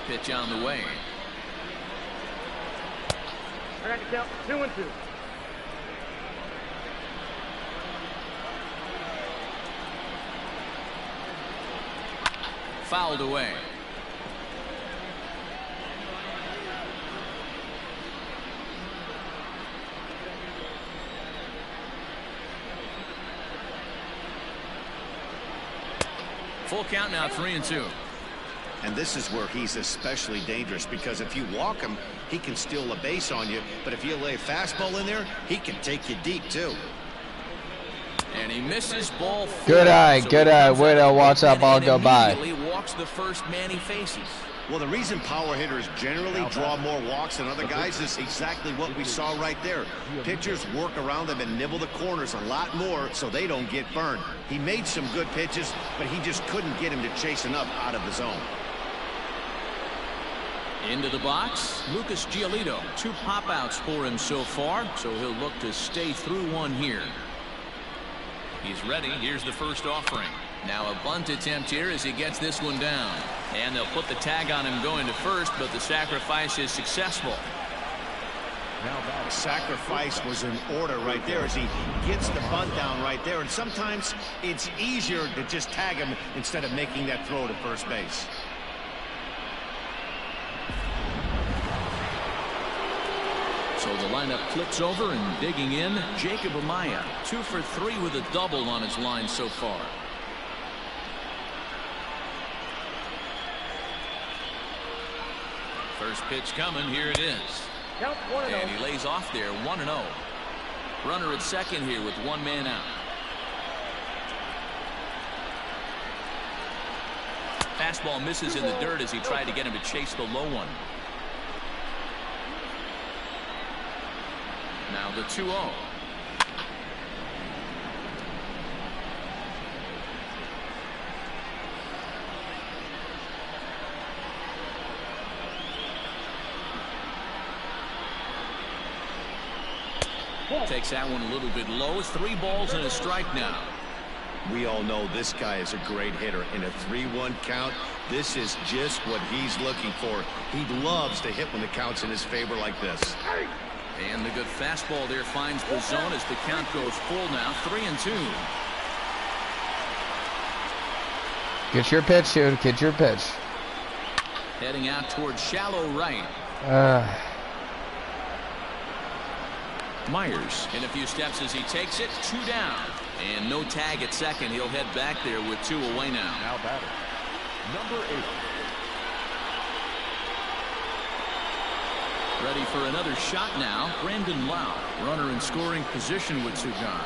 Pitch on the way. I got the count, 2-2. Fouled away. Full count now, 3-2. And this is where he's especially dangerous, because if you walk him, he can steal a base on you. But if you lay a fastball in there, he can take you deep, too. And he misses ball 4. Good eye, good eye. Way to watch that ball go by. Immediately walks the first man he faces. Well, the reason power hitters generally draw more walks than other guys is exactly what we saw right there. Pitchers work around them and nibble the corners a lot more so they don't get burned. He made some good pitches, but he just couldn't get him to chase enough out of the zone. Into the box, Lucas Giolito. 2 pop-outs for him so far, so he'll look to stay through one here. He's ready. Here's the first offering. Now a bunt attempt here as he gets this one down. And they'll put the tag on him going to first, but the sacrifice is successful. Sacrifice was in order right there as he gets the bunt down right there. And sometimes it's easier to just tag him instead of making that throw to first base. So the lineup clicks over, and digging in, Jacob Amaya. 2 for 3 with a double on his line so far. First pitch coming. Here it is. Count 1-0. And he lays off there, 1-0. Runner at second here with 1 man out. Fastball misses in the dirt as he tried to get him to chase the low one. Now the 2-0. Takes that one a little bit low. 3 balls and a strike now. We all know this guy is a great hitter. In a 3-1 count, this is just what he's looking for. He loves to hit when the count's in his favor like this. And the good fastball there finds the zone as the count goes full now. 3-2. Get your pitch, dude. Get your pitch. Heading out towards shallow right. Myers in a few steps as he takes it. 2 down. And no tag at second. He'll head back there with 2 away now. Now batter, number 8. Ready for another shot now. Brandon Lau, runner in scoring position with 2 gone.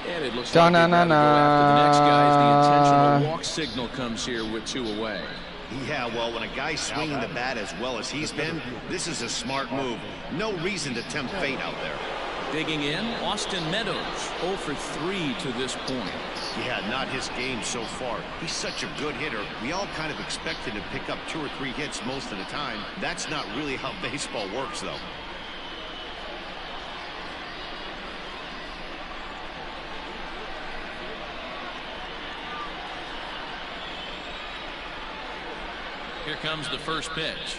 And it looks like they're going to go after the next guy as the intentional walk signal comes here with 2 away. Yeah, well, when a guy's swinging the bat as well as he's been, this is a smart move. No reason to tempt fate out there. Digging in, Austin Meadows, 0 for 3 to this point. Yeah, not his game so far. He's such a good hitter. We all kind of expect him to pick up 2 or 3 hits most of the time. That's not really how baseball works, though. Here comes the first pitch.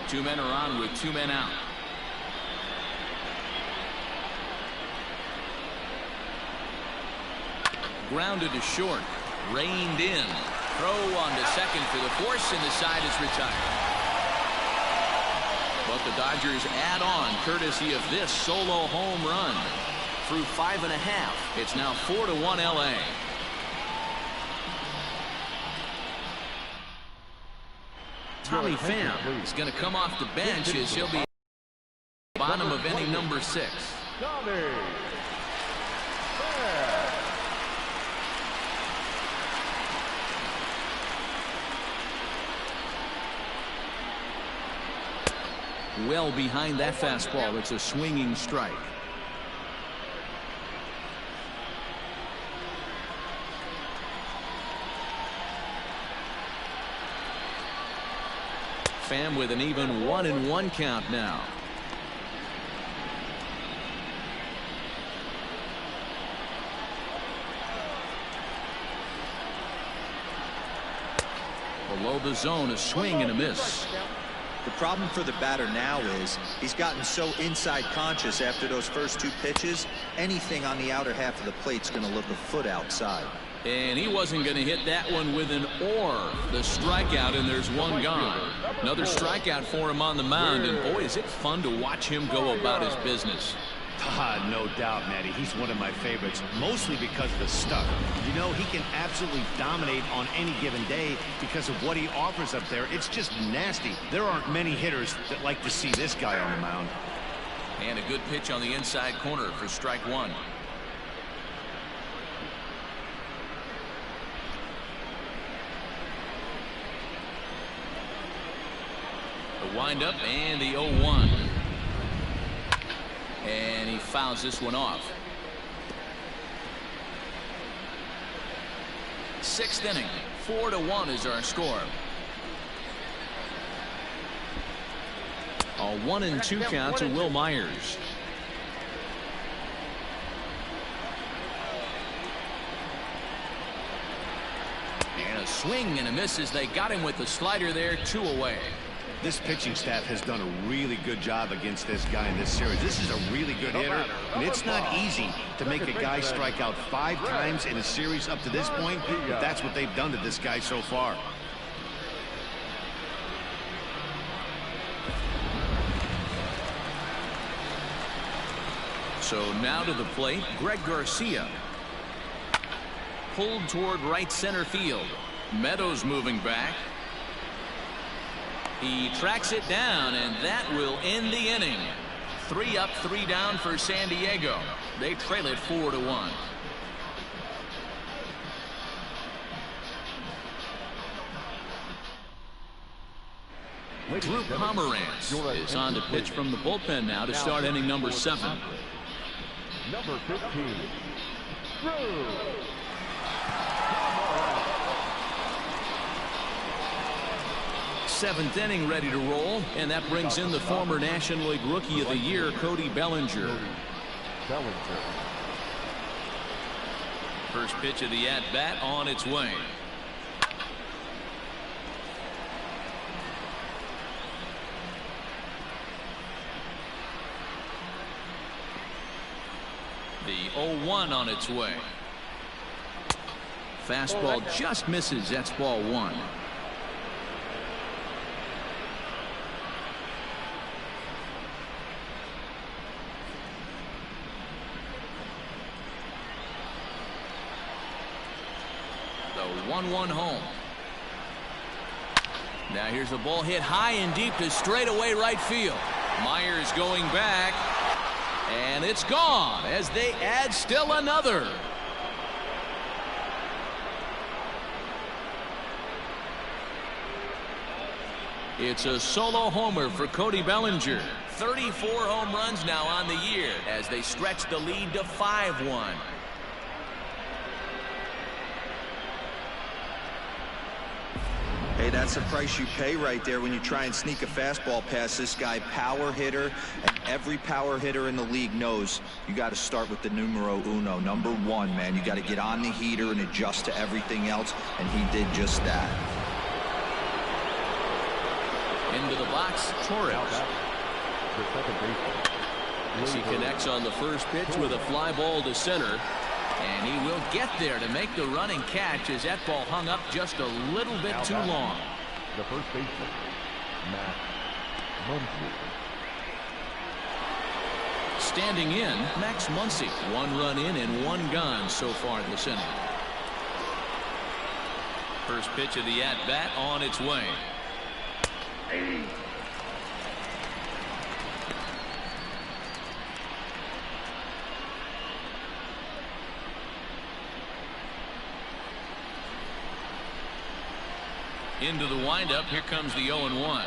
Two men are on with 2 men out. Grounded to short. Reined in. Throw on to second for the force, and the side is retired. But the Dodgers add on courtesy of this solo home run. Through 5.5. It's now 4-1 LA. Tommy Pham is going to come off the bench as he'll be bottom of inning number 6. Tommy Pham. Well behind that fastball. It's a swinging strike. Pham with an even 1-1 count now. Below the zone, a swing and a miss. The problem for the batter now is he's gotten so inside conscious after those first 2 pitches. Anything on the outer half of the plate's going to look a foot outside. And he wasn't going to hit that one with an or. The strikeout, and there's 1 gone. Another strikeout for him on the mound, and boy, is it fun to watch him go about his business. No doubt, Matty. He's one of my favorites, mostly because of the stuff. You know, he can absolutely dominate on any given day because of what he offers up there. It's just nasty. There aren't many hitters that like to see this guy on the mound. And a good pitch on the inside corner for strike 1. The windup and the 0-1. And he fouls this one off. 6th inning. 4-1 is our score. A 1-2 count to Will Myers. And a swing and a miss as they got him with the slider there. 2 away. This pitching staff has done a really good job against this guy in this series. This is a really good hitter, and it's not easy to make a guy strike out 5 times in a series up to this point, but that's what they've done to this guy so far. So now to the plate, Greg Garcia. Pulled toward right center field. Meadows moving back. He tracks it down, and that will end the inning. 3 up, 3 down for San Diego. They trail it 4-1. Drew Pomeranz is on to pitch from the bullpen now to start inning number 7. Number 15. through. Seventh inning ready to roll, and that brings in the former National League Rookie of the Year, Cody Bellinger. First pitch of the at-bat on its way. The 0-1 on its way. Fastball just misses. That's ball one. The 1-1 home. Now here's a ball hit high and deep to straightaway right field. Myers going back. And it's gone as they add still another. It's a solo homer for Cody Bellinger. 34 home runs now on the year as they stretch the lead to 5-1. Hey, that's the price you pay right there when you try and sneak a fastball past this guy. Power hitter, and every power hitter in the league knows you got to start with the numero uno, number one, man. You got to get on the heater and adjust to everything else, and he did just that. Into the box, Torres. As he connects on the first pitch with a fly ball to center. And he will get there to make the running catch as that ball hung up just a little bit too long. The first baseman, Matt Muncy. Standing in, Max Muncy. 1 run in and 1 gone so far this inning. First pitch of the at-bat on its way. Into the windup. Here comes the 0-1.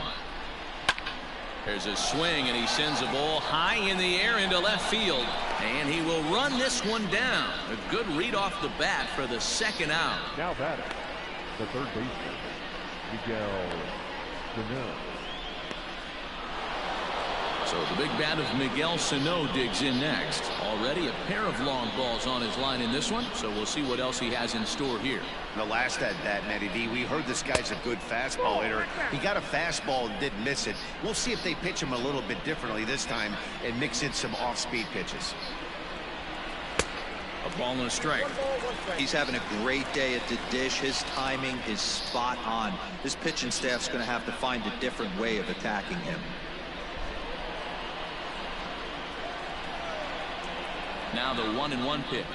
There's a swing, and he sends a ball high in the air into left field. And he will run this one down. A good read off the bat for the second out. Now batting, the third baseman, Miguel Sano. So the big bat of Miguel Sano digs in next. Already a pair of long balls on his line in this one, so we'll see what else he has in store here. The last at bat, Matty D, we heard this guy's a good fastball hitter. He got a fastball and didn't miss it. We'll see if they pitch him a little bit differently this time and mix in some off-speed pitches. A ball and a strike. He's having a great day at the dish. His timing is spot on. This pitching staff's going to have to find a different way of attacking him. Now the 1-1 pitch.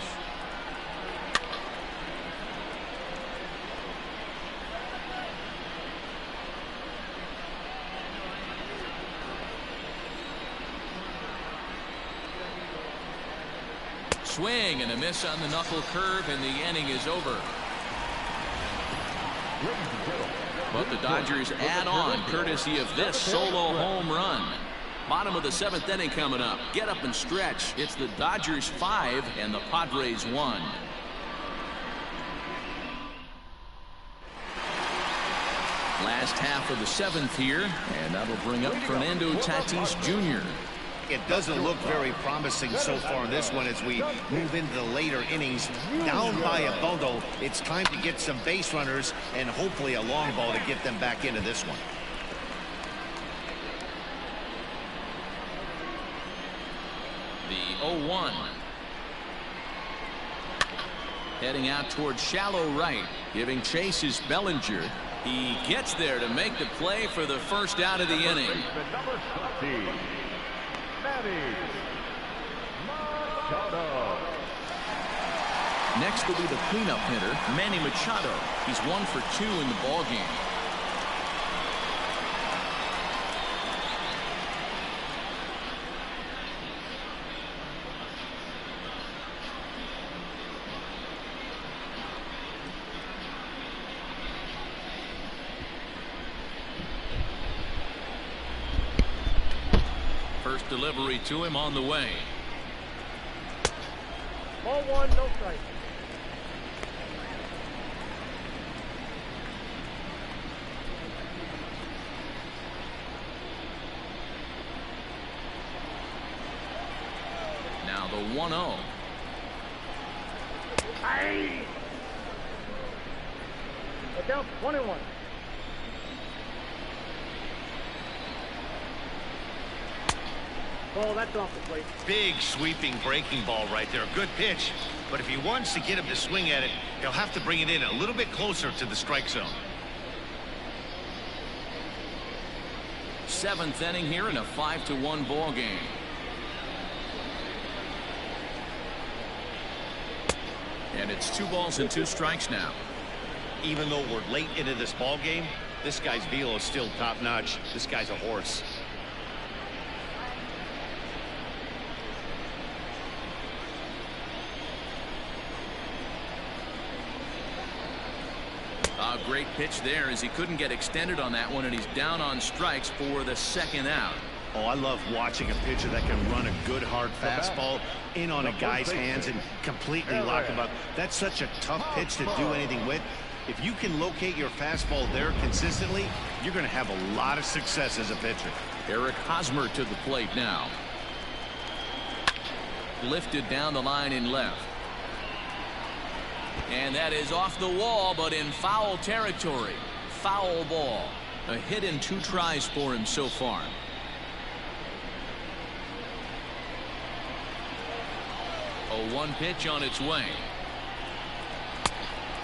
Swing and a miss on the knuckle curve, and the inning is over. But the Dodgers add on courtesy of this solo home run. Bottom of the 7th inning coming up. Get up and stretch. It's the Dodgers 5 and the Padres 1. Last half of the 7th here, and that'll bring up Fernando Tatis Jr. It doesn't look very promising so far in this one as we move into the later innings. Down by a bundle, it's time to get some base runners and hopefully a long ball to get them back into this one. The 0-1. Heading out towards shallow right. Giving chase is Bellinger. He gets there to make the play for the first out of the inning. Number 20, Manny Machado. Next will be the cleanup hitter, Manny Machado. He's 1 for 2 in the ballgame. First delivery to him on the way. Ball one, no strike. Now the 1-0. Aye. The count 21. Ball, that's off the plate. Big sweeping breaking ball right there. Good pitch. But if he wants to get him to swing at it, he'll have to bring it in a little bit closer to the strike zone. 7th inning here in a 5-1 ball game. And it's 2 balls and 2 strikes now. Even though we're late into this ball game, this guy's velo is still top notch. This guy's a horse. A great pitch there as he couldn't get extended on that one, and he's down on strikes for the 2nd out. Oh, I love watching a pitcher that can run a good hard fastball in on a guy's hands and completely lock him up. That's such a tough pitch to do anything with. If you can locate your fastball there consistently, you're going to have a lot of success as a pitcher. Eric Hosmer to the plate now. Lifted down the line in left. And that is off the wall, but in foul territory. Foul ball. A hit in 2 tries for him so far. A 1 pitch on its way.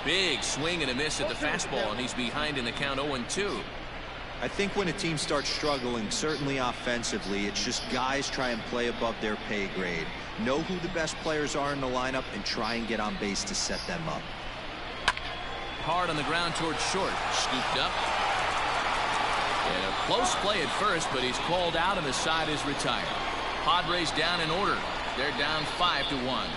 Big swing and a miss at the fastball, and he's behind in the count 0-2. I think when a team starts struggling, certainly offensively, it's just guys try and play above their pay grade. Know who the best players are in the lineup and try and get on base to set them up. Hard on the ground towards short. Scooped up. And a close play at first, but he's called out and the side is retired. Padres down in order. They're down 5-1.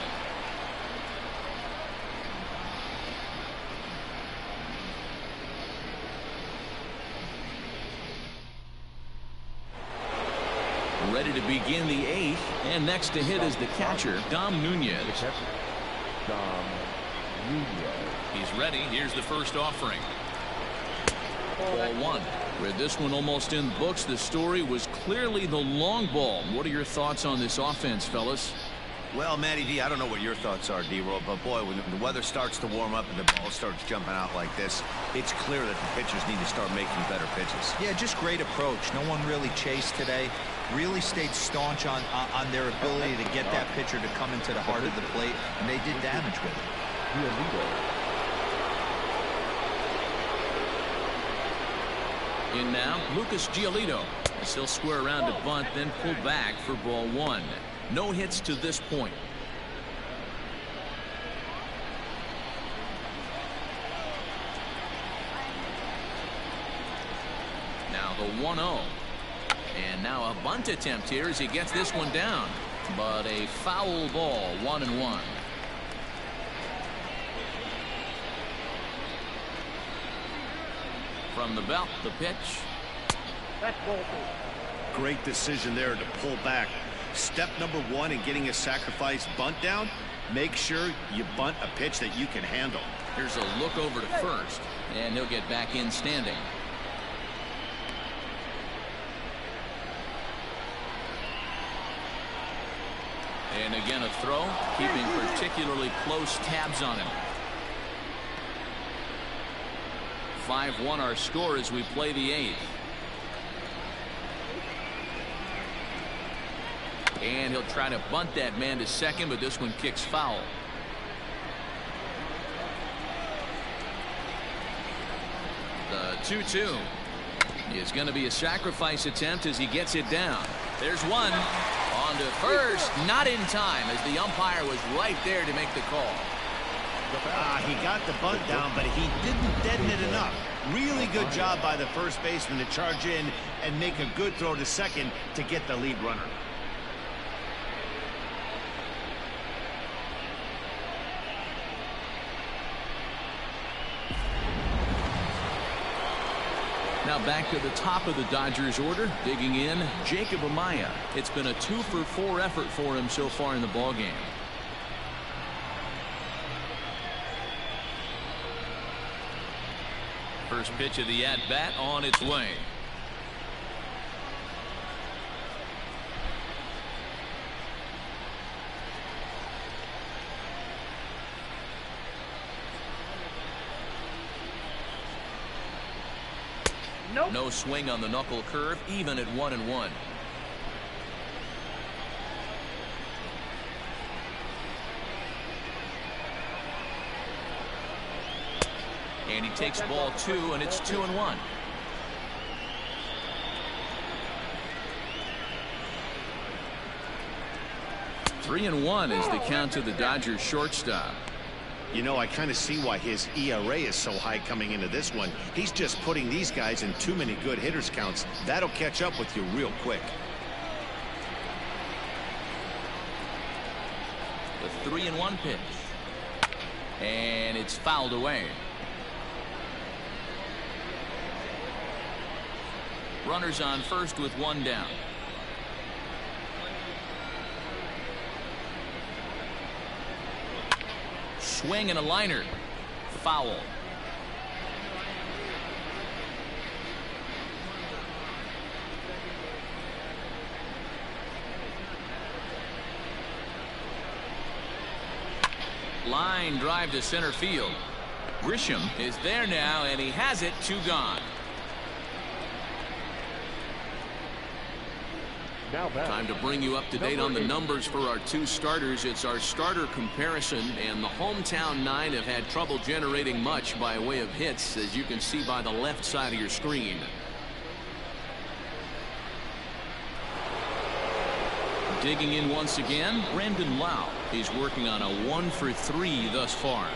Ready to begin the 8th, and next to hit is the catcher, Dom Nunez. Dom Nunez. He's ready. Here's the first offering. Ball 1. With this one almost in the books, the story was clearly the long ball. What are your thoughts on this offense, fellas? Well, Matty D, I don't know what your thoughts are, D-Roll, but boy, when the weather starts to warm up and the ball starts jumping out like this, it's clear that the pitchers need to start making better pitches. Yeah, just great approach. No one really chased today. Really stayed staunch on their ability to get that pitcher to come into the heart of the plate, and they did damage with it. In now, Lucas Giolito. As he'll square around to bunt, then pull back for ball 1. No hits to this point. Now the 1-0. And now a bunt attempt here as he gets this one down. But a foul ball, 1-1. From the belt, the pitch. That's ball 2. Great decision there to pull back. Step number 1 in getting a sacrifice bunt down, make sure you bunt a pitch that you can handle. Here's a look over to first, and he'll get back in standing. And again a throw, keeping particularly close tabs on him. 5-1 our score as we play the 8th. And he'll try to bunt that man to second, but this one kicks foul. The 2-2 is going to be a sacrifice attempt as he gets it down. There's one. On to first, not in time as the umpire was right there to make the call. He got the bunt down, but he didn't deaden it enough. Really good job by the first baseman to charge in and make a good throw to second to get the lead runner. Now back to the top of the Dodgers order, digging in, Jacob Amaya. It's been a 2-for-4 effort for him so far in the ballgame. First pitch of the at-bat on its way. Nope. No swing on the knuckle curve, even at 1-1. And he takes ball 2, and it's 2-1. Three and 1 is the count to the Dodgers shortstop. You know, I kind of see why his ERA is so high coming into this one. He's just putting these guys in too many good hitters counts. That'll catch up with you real quick. The 3-1 pitch. And it's fouled away. Runners on first with one down. Swing and a liner. Foul. Line drive to center field. Grisham is there now, and he has it. 2 gone. Time to bring you up to date on the numbers for our 2 starters. It's our starter comparison, and the hometown 9 have had trouble generating much by way of hits, as you can see by the left side of your screen. Digging in once again, Brandon Lau. He's working on a 1 for 3 thus far.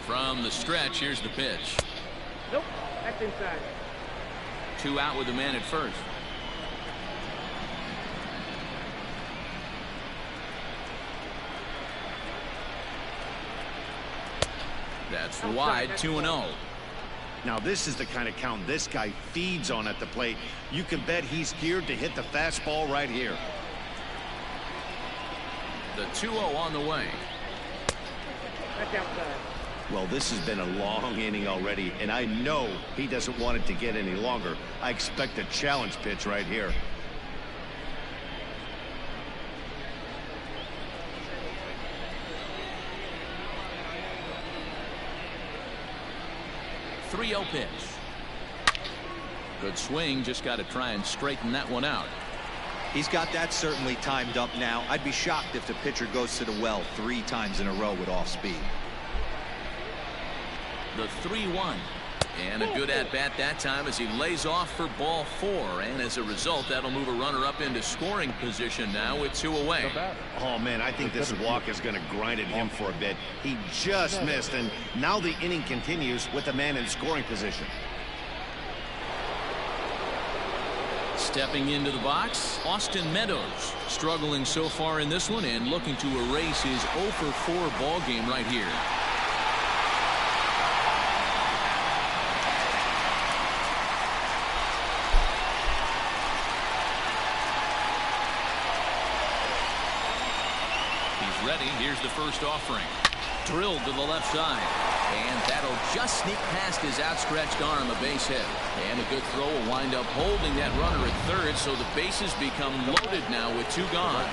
From the stretch, here's the pitch. Nope. That's inside. 2 out with the man at first. That's wide. 2-0. Now this is the kind of count this guy feeds on at the plate. You can bet he's geared to hit the fastball right here. The 2-0 on the way. That's outside. Well, this has been a long inning already, and I know he doesn't want it to get any longer. I expect a challenge pitch right here. The 3-0 pitch. Good swing, just got to try and straighten that one out. He's got that certainly timed up now. I'd be shocked if the pitcher goes to the well 3 times in a row with off speed. The 3-1, and a good at bat that time as he lays off for ball 4, and as a result that'll move a runner up into scoring position now with 2 away. Oh man, I think this walk is going to grind at him for a bit. He just missed, and now the inning continues with the man in scoring position. Stepping into the box, Austin Meadows, struggling so far in this one and looking to erase his 0 for 4 ball game right here. Ready. Here's the first offering. Drilled to the left side. And that'll just sneak past his outstretched arm, a base hit. And a good throw will wind up holding that runner at third, so the bases become loaded now with 2 gone.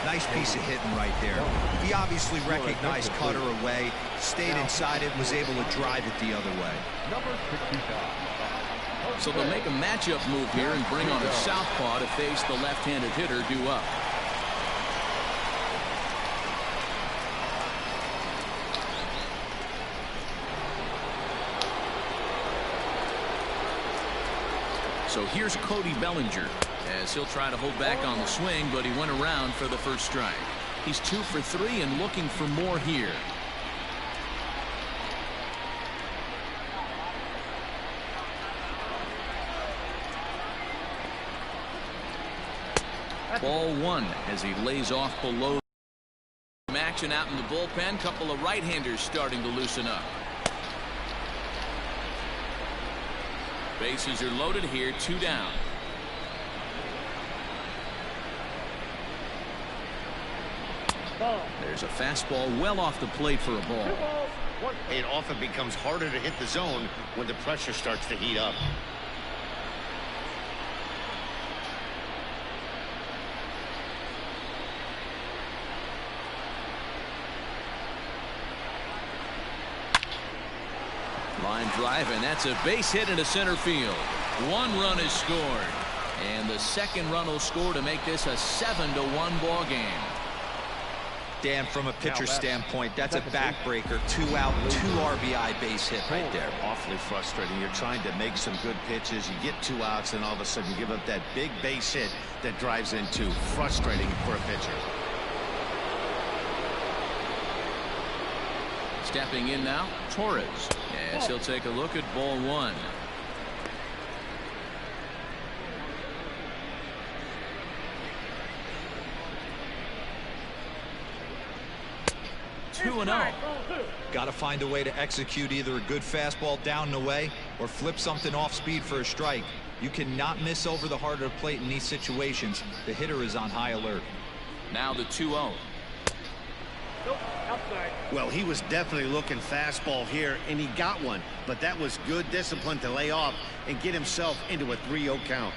Nice piece of hitting right there. He obviously recognized cutter away, stayed inside it, was able to drive it the other way. So they'll make a matchup move here and bring on a southpaw to face the left-handed hitter due up. So here's Cody Bellinger as he'll try to hold back on the swing, but he went around for the first strike. He's 2 for 3 and looking for more here. Ball 1 as he lays off below. Action out in the bullpen. Couple of right-handers starting to loosen up. Bases are loaded here, 2 down. There's a fastball well off the plate for a ball. It often becomes harder to hit the zone when the pressure starts to heat up. Line drive, and that's a base hit into center field. 1 run is scored, and the second run will score to make this a 7-1 ball game. Dan, from a pitcher standpoint, that's a backbreaker. 2 out, 2 RBI base hit right there. Awfully frustrating. You're trying to make some good pitches. You get 2 outs, and all of a sudden you give up that big base hit that drives into frustrating for a pitcher. Stepping in now, Torres. As he'll take a look at ball 1. Two and 0. Got to find a way to execute either a good fastball down and away or flip something off speed for a strike. You cannot miss over the heart of the plate in these situations. The hitter is on high alert. Now the 2-0. Well, he was definitely looking fastball here, and he got one. But that was good discipline to lay off and get himself into a 3-0 count.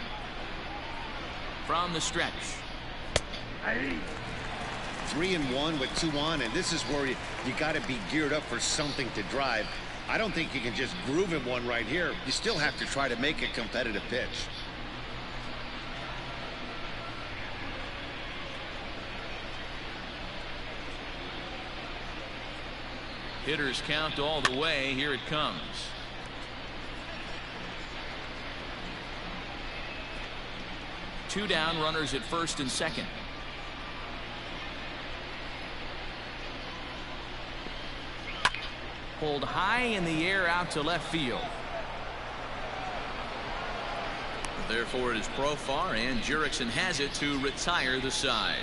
From the stretch. 3-1 with 2 on, and this is where you got to be geared up for something to drive. I don't think you can just groove him one right here. You still have to try to make a competitive pitch. Hitters count all the way. Here it comes. Two down, runners at first and second. Pulled high in the air out to left field. Therefore it is Profar, and Jurickson has it to retire the side.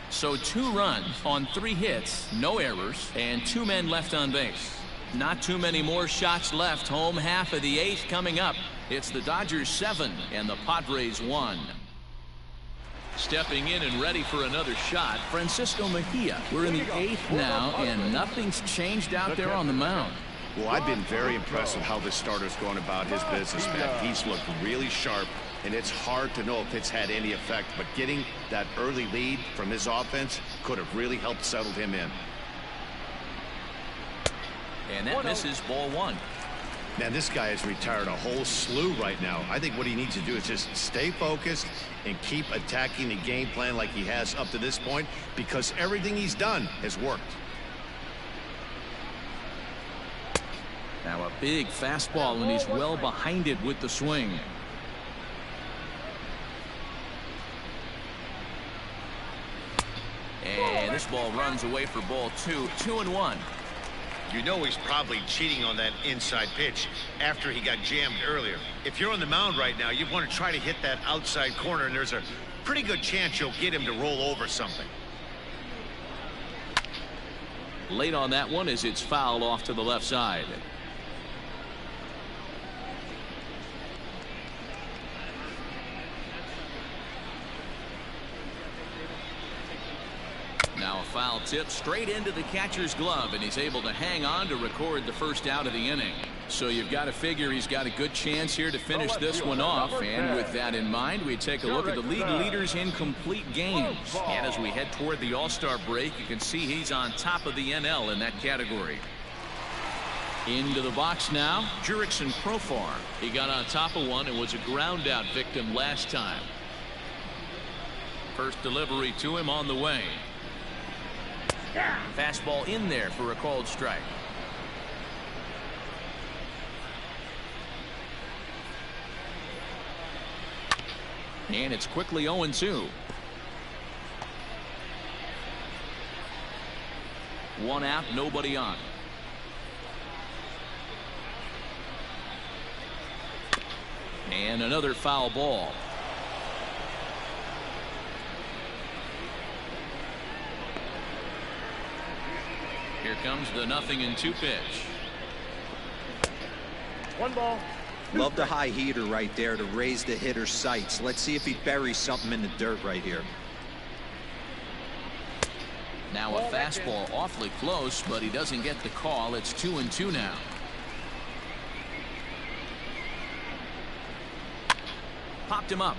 So 2 runs on 3 hits, no errors, and 2 men left on base. Not too many more shots left. Home half of the 8th coming up. It's the Dodgers 7 and the Padres 1. Stepping in and ready for another shot, Francisco Mejia. We're in the 8th now, and nothing's changed out there on the mound. Well, I've been very impressed with how this starter's going about his business, man. He's looked really sharp, and it's hard to know if it's had any effect, but getting that early lead from his offense could have really helped settle him in. And that misses ball 1. Man, this guy has retired a whole slew right now. I think what he needs to do is just stay focused and keep attacking the game plan like he has up to this point, because everything he's done has worked. Now a big fastball, and he's well behind it with the swing. And this ball runs away for ball 2. 2-1. You know he's probably cheating on that inside pitch after he got jammed earlier. If you're on the mound right now, you want to try to hit that outside corner, and there's a pretty good chance you'll get him to roll over something. Late on that one as it's fouled off to the left side. Now a foul tip straight into the catcher's glove, and he's able to hang on to record the first out of the inning. So you've got to figure he's got a good chance here to finish this one off. And with that in mind, we take a look at the league leaders in complete games. And as we head toward the All-Star break, you can see he's on top of the NL in that category. Into the box now, Jurickson Profar. He got on top of one and was a ground out victim last time. First delivery to him on the way. Fastball in there for a called strike. And it's quickly 0-2. 1 out, nobody on. And another foul ball. Here comes the 0-2 pitch. 1 ball. Love the high heater right there to raise the hitter's sights. Let's see if he buries something in the dirt right here. Now a fastball awfully close, but he doesn't get the call. It's 2-2 now. Popped him up.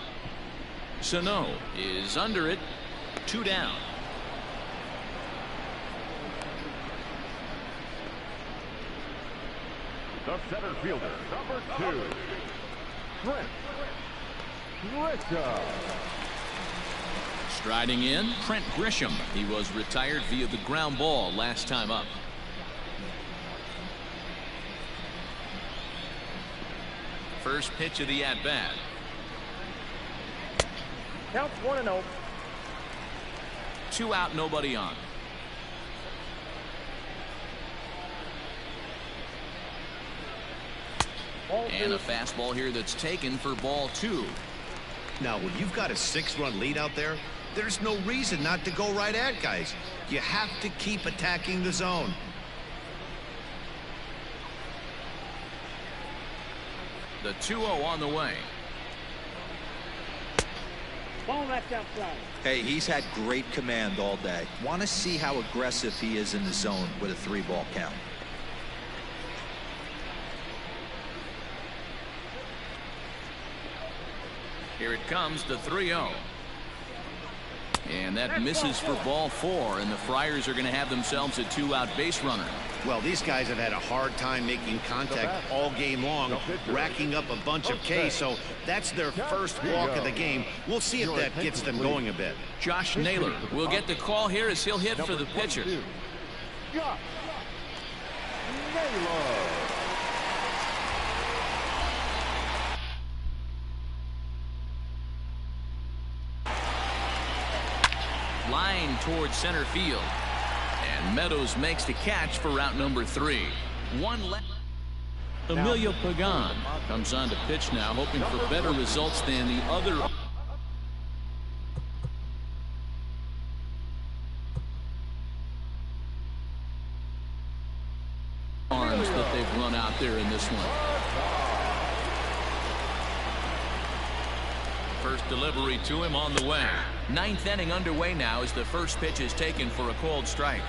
Sano is under it. 2 down. The center fielder, number 2, Trent Grisham. Striding in, Trent Grisham. He was retired via the ground ball last time up. First pitch of the at-bat. Counts 1-0. 2 out, nobody on. And a fastball here that's taken for ball 2. Now, when you've got a 6-run lead out there, there's no reason not to go right at guys. You have to keep attacking the zone. The 2-0 on the way. Ball left outside. Hey, he's had great command all day. Want to see how aggressive he is in the zone with a 3-ball count. Here it comes, the 3-0. And that misses for ball 4, and the Friars are going to have themselves a 2-out base runner. Well, these guys have had a hard time making contact all game long, racking up a bunch of Ks, so that's their first walk of the game. We'll see if that gets them going a bit. Josh Naylor will get the call here as he'll hit for the pitcher. Josh Naylor. Line towards center field. And Meadows makes the catch for route number 3. One left. Emilio Pagan comes on to pitch now, hoping for better results than the other arms that they've run out there in this one. First delivery to him on the way. 9th inning underway now as the first pitch is taken for a called strike.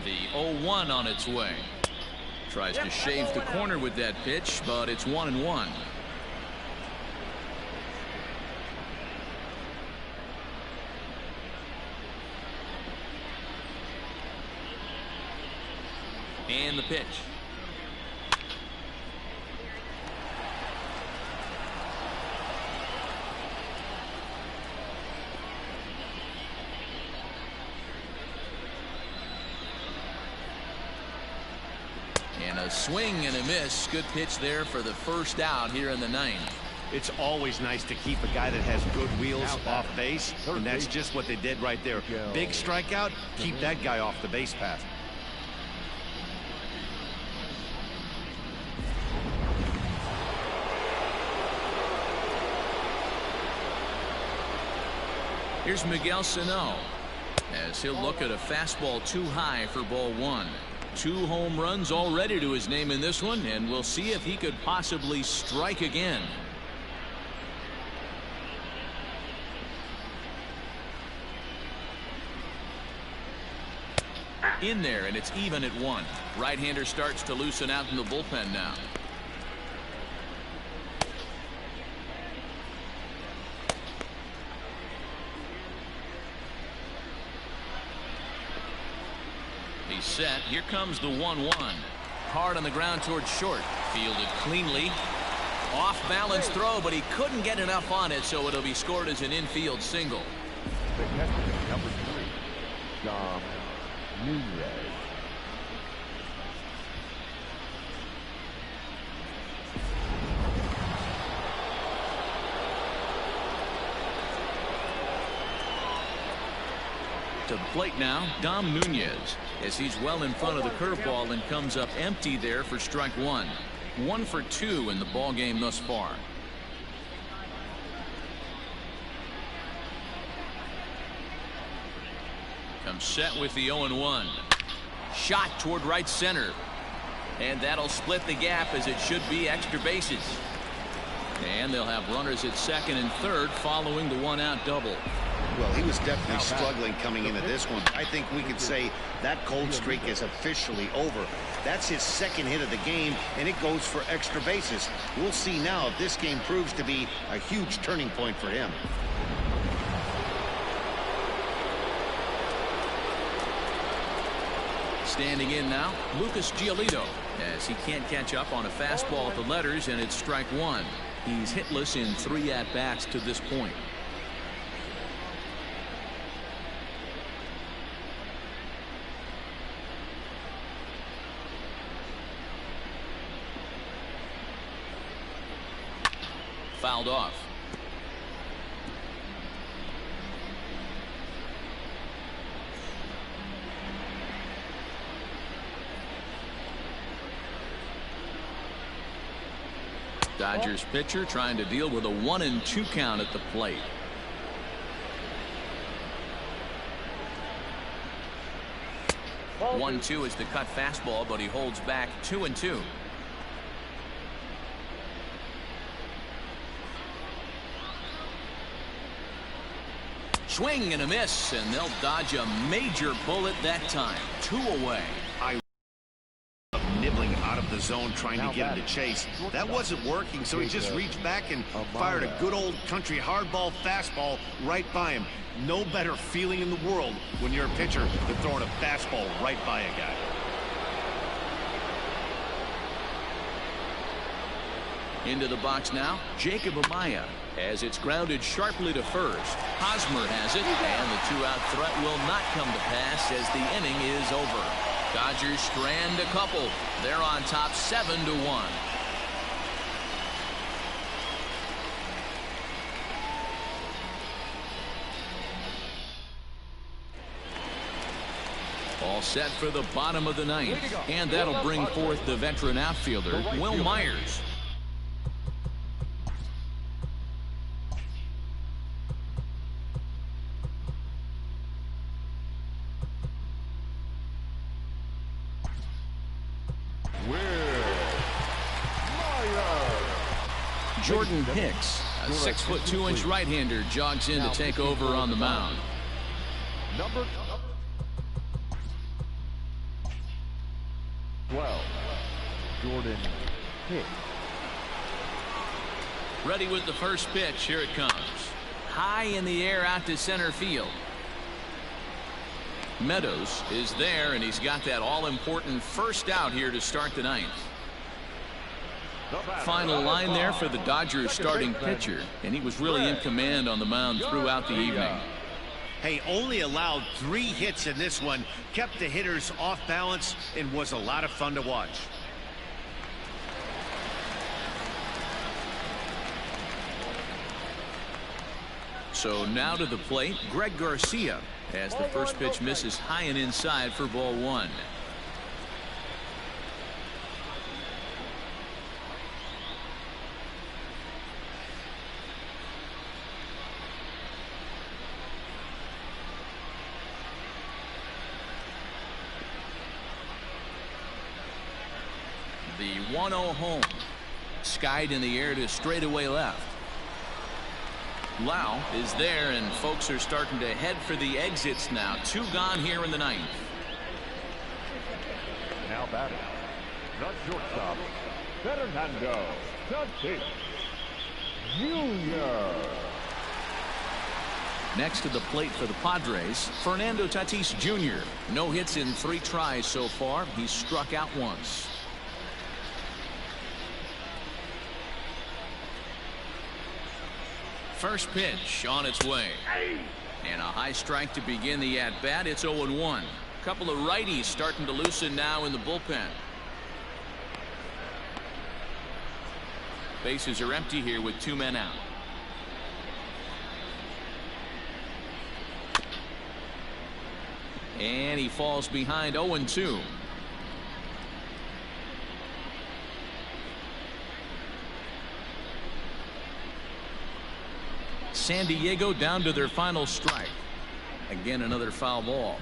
The 0-1 on its way. Tries to shave the corner with that pitch, but it's 1-1. And the pitch. And a swing and a miss. Good pitch there for the first out here in the 9th. It's always nice to keep a guy that has good wheels off base, and that's just what they did right there. Big strikeout, keep that guy off the base path. Here's Miguel Sano as he'll look at a fastball too high for ball 1. 2 home runs already to his name in this one, and we'll see if he could possibly strike again. In there, and it's even at 1. Right-hander starts to loosen out in the bullpen now. He's set. Here comes the 1-1. Hard on the ground towards short. Fielded cleanly. Off balance throw, but he couldn't get enough on it, so it'll be scored as an infield single. The catcher, number 3, Dom Nunez. To the plate now, Dom Nunez, as he's well in front of the curveball and comes up empty there for strike one. 1 for 2 in the ball game thus far. Comes set with the 0-1. Shot toward right center. And that'll split the gap, as it should be extra bases. And they'll have runners at second and third following the one-out double. Well, he was definitely struggling coming into this one. I think we could say that cold streak is officially over. That's his second hit of the game, and it goes for extra bases. We'll see now if this game proves to be a huge turning point for him. Standing in now, Lucas Giolito, as he can't catch up on a fastball at the letters, and it's strike one. He's hitless in 3 at-bats to this point. Fouled off. Dodgers pitcher trying to deal with a 1-2 count at the plate. Ball 1-2 is the cut fastball, but he holds back 2-2. Swing and a miss, and they'll dodge a major bullet that time. 2 away. Nibbling out of the zone, trying to get him to chase. That wasn't working, so he just reached back and fired a good old country hardball fastball right by him. No better feeling in the world when you're a pitcher than throwing a fastball right by a guy. Into the box now, Jacob Amaya, as it's grounded sharply to first. Hosmer has it, and the 2-out threat will not come to pass as the inning is over. Dodgers strand a couple. They're on top 7-1. All set for the bottom of the ninth, and that'll bring forth the veteran outfielder, Will Myers. Jordan Hicks, a 6'2" right-hander, jogs in to take over on the mound. Number 12, Jordan Hicks. Ready with the first pitch. Here it comes. High in the air out to center field. Meadows is there, and he's got that all-important first out here to start the ninth. Final line there for the Dodgers starting pitcher, and he was really in command on the mound throughout the evening. Hey, only allowed 3 hits in this one, kept the hitters off balance, and was a lot of fun to watch. So now to the plate, Greg Garcia, as the first pitch misses high and inside for ball 1. The 1-0 home. Skied in the air to straightaway left. Lau is there, and folks are starting to head for the exits now. 2 gone here in the ninth. Now batting, the shortstop, Fernando Tatis Jr. Next to the plate for the Padres, Fernando Tatis Jr. No hits in 3 tries so far. He's struck out once. First pitch on its way. And a high strike to begin the at-bat. It's 0-1. A couple of righties starting to loosen now in the bullpen. Bases are empty here with 2 men out. And he falls behind 0-2. San Diego down to their final strike. Again, another foul ball.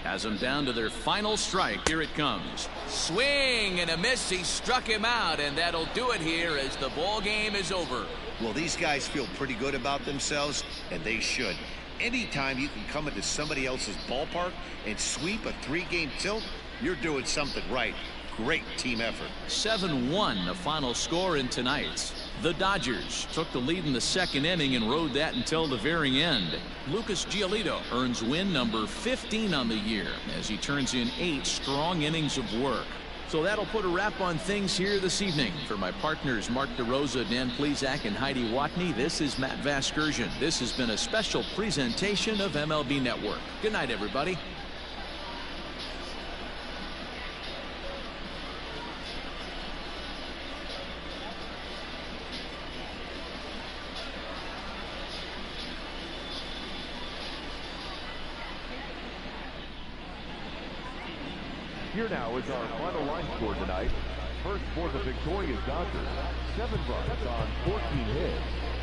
Has them down to their final strike. Here it comes. Swing and a miss. He struck him out, and that'll do it here as the ball game is over. Well, these guys feel pretty good about themselves, and they should. Anytime you can come into somebody else's ballpark and sweep a 3-game tilt, you're doing something right. Great team effort. 7-1 the final score in tonight's. The Dodgers took the lead in the second inning and rode that until the very end. Lucas Giolito earns win number 15 on the year as he turns in 8 strong innings of work. So that'll put a wrap on things here this evening. For my partners Mark DeRosa, Dan Plesac, and Heidi Watney, this is Matt Vasgersian. This has been a special presentation of MLB Network. Good night, everybody. Here now is our final line score tonight. First for the victorious Dodgers, 7 runs on 14 hits.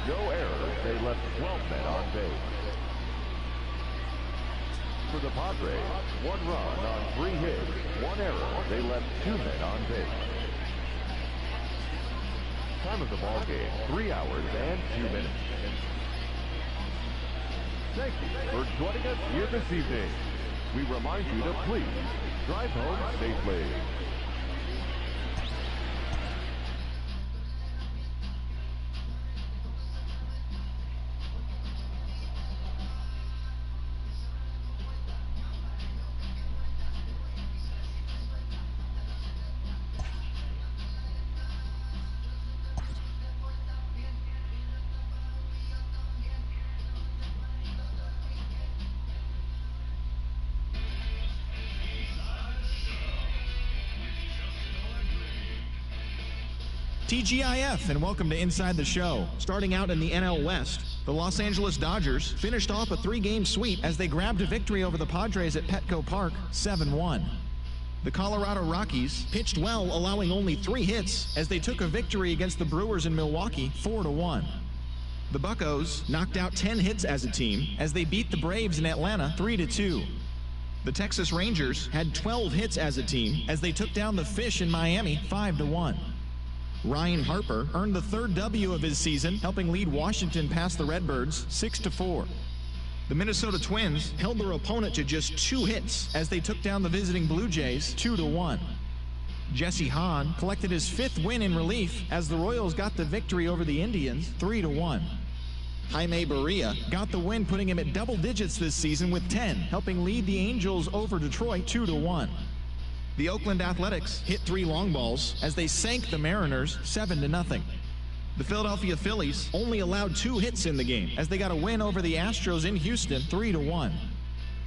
No errors. They left 12 men on base. For the Padres, 1 run on 3 hits. 1 error. They left 2 men on base. Time of the ball game, 3 hours and 2 minutes. Thank you for joining us here this evening. We remind you to please drive home safely. TGIF, and welcome to Inside the Show. Starting out in the NL West, the Los Angeles Dodgers finished off a 3-game sweep as they grabbed a victory over the Padres at Petco Park, 7-1. The Colorado Rockies pitched well, allowing only 3 hits as they took a victory against the Brewers in Milwaukee, 4-1. The Buccos knocked out 10 hits as a team as they beat the Braves in Atlanta, 3-2. The Texas Rangers had 12 hits as a team as they took down the Fish in Miami, 5-1. Ryan Harper earned the 3rd W of his season, helping lead Washington past the Redbirds 6-4. The Minnesota Twins held their opponent to just 2 hits as they took down the visiting Blue Jays 2-1. Jesse Hahn collected his 5th win in relief as the Royals got the victory over the Indians 3-1. Jaime Barria got the win, putting him at double digits this season with 10, helping lead the Angels over Detroit 2-1. The Oakland Athletics hit 3 long balls as they sank the Mariners 7-0. The Philadelphia Phillies only allowed 2 hits in the game as they got a win over the Astros in Houston 3-1.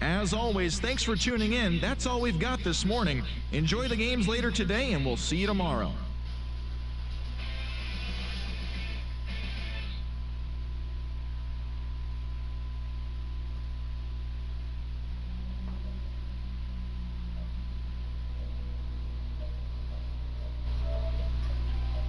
As always, thanks for tuning in. That's all we've got this morning. Enjoy the games later today, and we'll see you tomorrow.